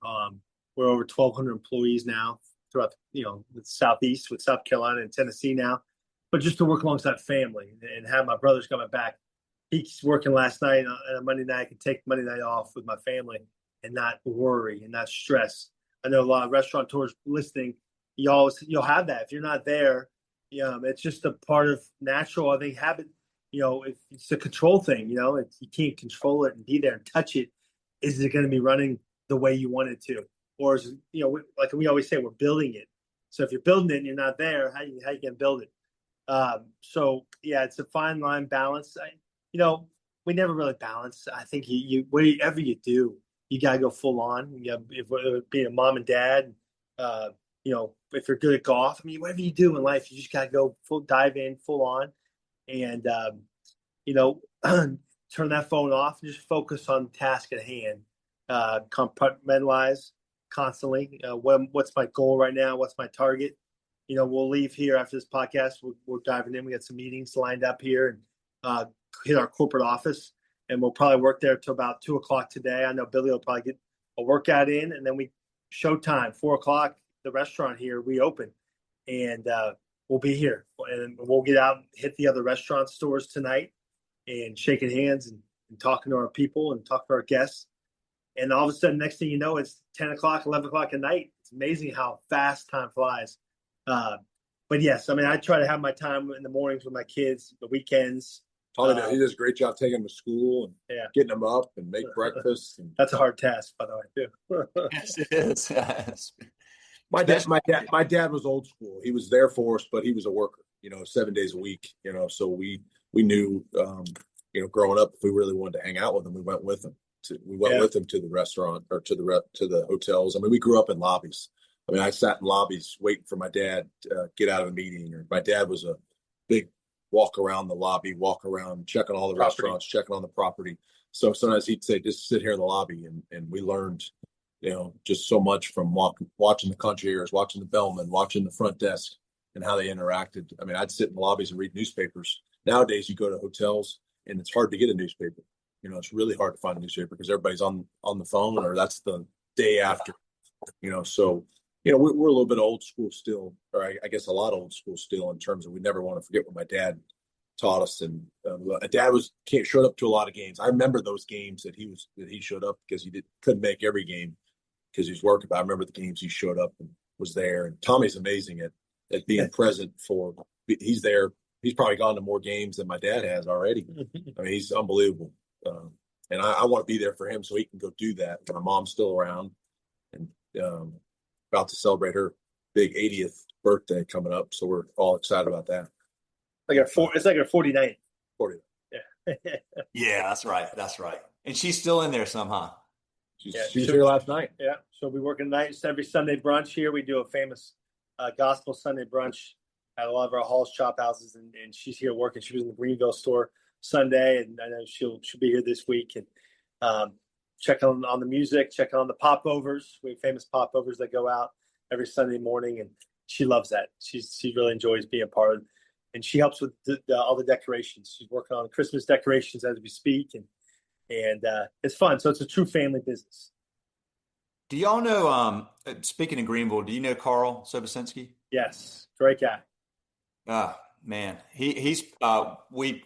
we're over 1,200 employees now throughout the Southeast, with South Carolina and Tennessee now. But just to work alongside family and have my brothers coming back. He's working last night on a Monday night. I can take Monday night off with my family and not worry and not stress. I know a lot of restaurateurs listening. You'll have that if you're not there. It's just a part of natural, I think, habit. It's a control thing. You can't control it and be there and touch it. Is it going to be running the way you want it to, or is it, like we always say, we're building it. So if you're building it and you're not there, how you going to build it? It's a fine line balance. We never really balance. I think whatever you do, you got to go full on. If being a mom and dad, if you're good at golf, I mean, whatever you do in life, you just got to go dive in full on and, turn that phone off and just focus on the task at hand. Compartmentalize constantly. What's my goal right now? What's my target? We'll leave here after this podcast. We're diving in. We got some meetings lined up here and hit our corporate office, and we'll probably work there till about 2:00 today. I know Billy will probably get a workout in, and then we showtime 4:00. The restaurant here we open, and we'll be here, and we'll get out and hit the other restaurant stores tonight, and shaking hands and talking to our people and talking to our guests. And all of a sudden, next thing you know, it's 10:00, 11:00 at night. It's amazing how fast time flies. But yes, I mean, I try to have my time in the mornings with my kids, the weekends. Tommy, he does a great job taking them to school and getting them up and make breakfast. And... That's a hard task, by the way, too. Yes, it is. Yes. My dad was old school. He was there for us, but he was a worker, 7 days a week, so we knew, growing up, if we really wanted to hang out with him, we went with him. With him to the restaurant or to the hotels. I mean, we grew up in lobbies. I mean, I sat in lobbies waiting for my dad to get out of a meeting. Or my dad was a big walk around the lobby, walk around, check on all the restaurants, checking on the property. So sometimes he'd say, just sit here in the lobby. And we learned, just so much from watching the concierge, watching the bellman, watching the front desk and how they interacted. I mean, I'd sit in the lobbies and read newspapers. Nowadays, you go to hotels and it's hard to get a newspaper. It's really hard to find a newspaper because everybody's on the phone, or that's the day after, so, we're a little bit old school still, or I guess a lot old school still, in terms of we never want to forget what my dad taught us. And dad showed up to a lot of games. I remember those games that he showed up, because couldn't make every game because he was working. But I remember the games he showed up and was there. And Tommy's amazing at being present he's there. He's probably gone to more games than my dad has already. I mean, he's unbelievable. And I want to be there for him so he can go do that. My mom's still around and about to celebrate her big 80th birthday coming up. So we're all excited about that. It's like her 49th. 40. Yeah. Yeah, that's right. That's right. And she's still in there somehow. She was here last night. Yeah. She'll be working nights every Sunday brunch here. We do a famous gospel Sunday brunch at a lot of our halls, Chophouses, and she's here working. She was in the Greenville store Sunday, and I know she'll be here this week. And checking on the music, checking on the popovers. We have famous popovers that go out every Sunday morning, and she loves that. She really enjoys being a part of it. And she helps with all the decorations. She's working on Christmas decorations as we speak, and it's fun. So it's a true family business. Do y'all know, speaking of Greenville, do you know Carl Sobocinski? Yes. Great guy. Man, he's we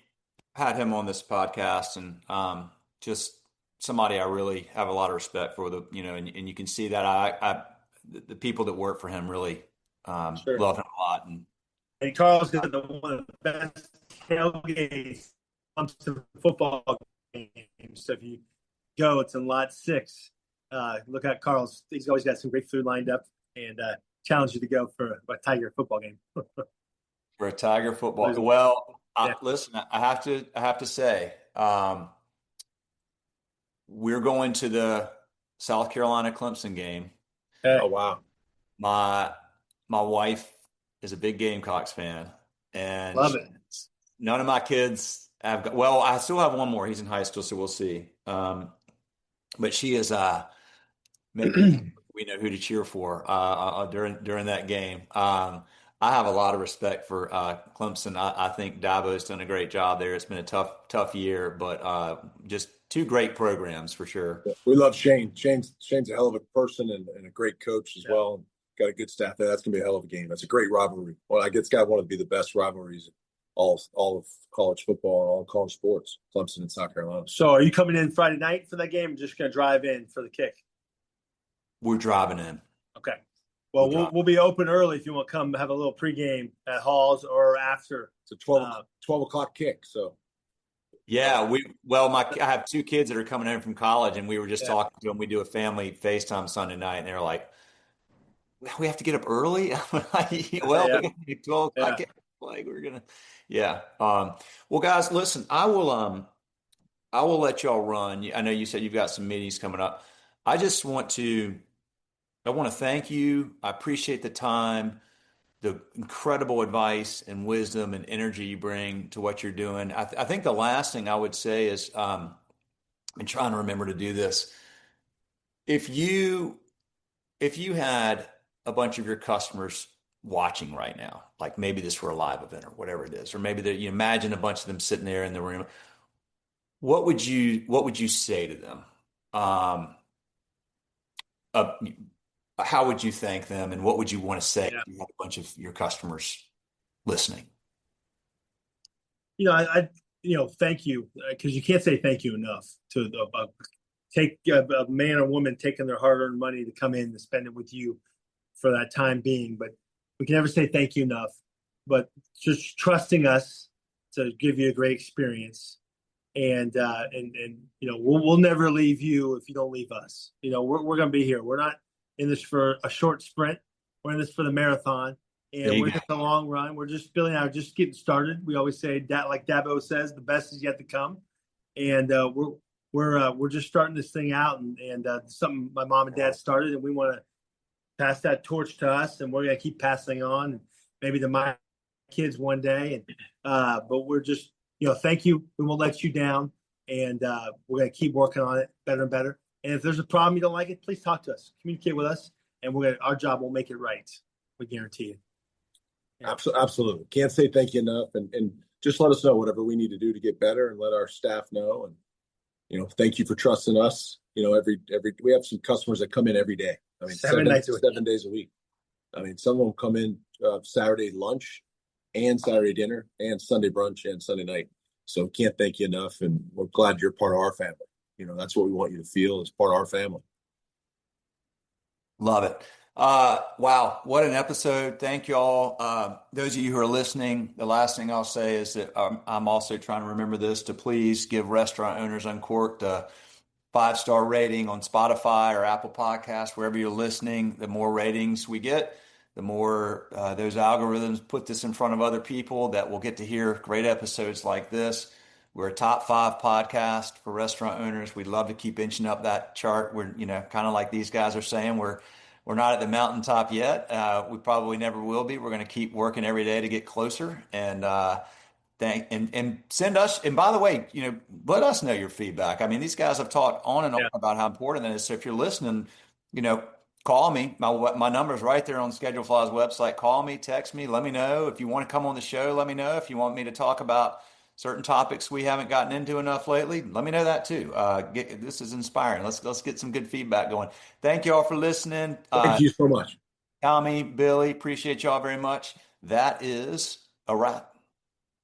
had him on this podcast, and just somebody I really have a lot of respect for. And you can see that the people that work for him really love him a lot. And Carl's got one of the best tailgates when it comes to football games. So if you go, it's in lot 6. Look at Carl's. He's always got some great food lined up, and challenge you to go for a Tiger football game. For a Tiger football. Well, listen, I have to say, we're going to the South Carolina Clemson game. Oh, wow. My wife is a big Gamecocks fan, and love it. None of my kids have. Well, I still have one more. He's in high school, so we'll see. But she is maybe we know who to cheer for during that game. I have a lot of respect for Clemson. I think Dabo's done a great job there. It's been a tough year, but just 2 great programs for sure. We love Shane. Shane's a hell of a person and a great coach as well. Got a good staff there. That's going to be a hell of a game. That's a great rivalry. Well, I guess it's got one to be the best rivalries all of college football and all college sports, Clemson and South Carolina. So are you coming in Friday night for that game, or just going to drive in for the kick? We're driving in. Okay. Well, we'll be open early if you want to come have a little pregame at Halls or after. It's a 12 o'clock kick. So, yeah, I have 2 kids that are coming in from college, and we were just talking to them. We do a family FaceTime Sunday night, and they're like, "We have to get up early." I'm like, "Well, we're gonna be 12 o'clock." Like we're gonna, Well, guys, listen, I will let y'all run. I know you said you've got some meetings coming up. I want to thank you. I appreciate the time, the incredible advice and wisdom and energy you bring to what you're doing. I think the last thing I would say is, I'm trying to remember to do this. If you had a bunch of your customers watching right now, like maybe this were a live event or whatever it is, or maybe you imagine a bunch of them sitting there in the room, what would you say to them? How would you thank them, and what would you want to say if you had a bunch of your customers listening? I thank you, because you can't say thank you enough to take a man or woman taking their hard-earned money to come in to spend it with you for that time being. But we can never say thank you enough. But just trusting us to give you a great experience, and we'll never leave you if you don't leave us. We're going to be here. We're not in this for a short sprint. We're in this for the marathon, and we're in the long run. We're just feeling out, just getting started. We always say that, like Dabo says, the best is yet to come, and we're just starting this thing out, and something my mom and dad started, and we want to pass that torch to us, and we're going to keep passing on. And maybe the kids one day. And but we're just, thank you. We won't let you down, and we're going to keep working on it better and better. And if there's a problem you don't like it, please talk to us, communicate with us, and our job will make it right. We guarantee you. Yeah. Absolutely. Can't say thank you enough. And just let us know whatever we need to do to get better, and let our staff know. And, thank you for trusting us. We have some customers that come in every day. I mean, 7 days a week. I mean, some of them come in Saturday lunch and Saturday dinner and Sunday brunch and Sunday night. So can't thank you enough. And we're glad you're part of our family. That's what we want you to feel as part of our family. Love it. Wow. What an episode. Thank you all. Those of you who are listening, the last thing I'll say is that I'm also trying to remember this, to please give Restaurant Owners Uncorked a 5-star rating on Spotify or Apple Podcasts, wherever you're listening. The more ratings we get, the more those algorithms put this in front of other people that will get to hear great episodes like this. We're a top 5 podcast for restaurant owners. We'd love to keep inching up that chart. We're, kind of like these guys are saying, we're not at the mountaintop yet. We probably never will be. We're going to keep working every day to get closer. And and send us. And by the way, let us know your feedback. I mean, these guys have talked on and on about how important that is. So if you're listening, call me. My number is right there on Schedule Fly's website. Call me, text me, let me know. If you want to come on the show, let me know. If you want me to talk about certain topics we haven't gotten into enough lately, let me know that too. This is inspiring. Let's get some good feedback going. Thank you all for listening. Thank you so much. Tommy, Billy, appreciate y'all very much. That is a wrap.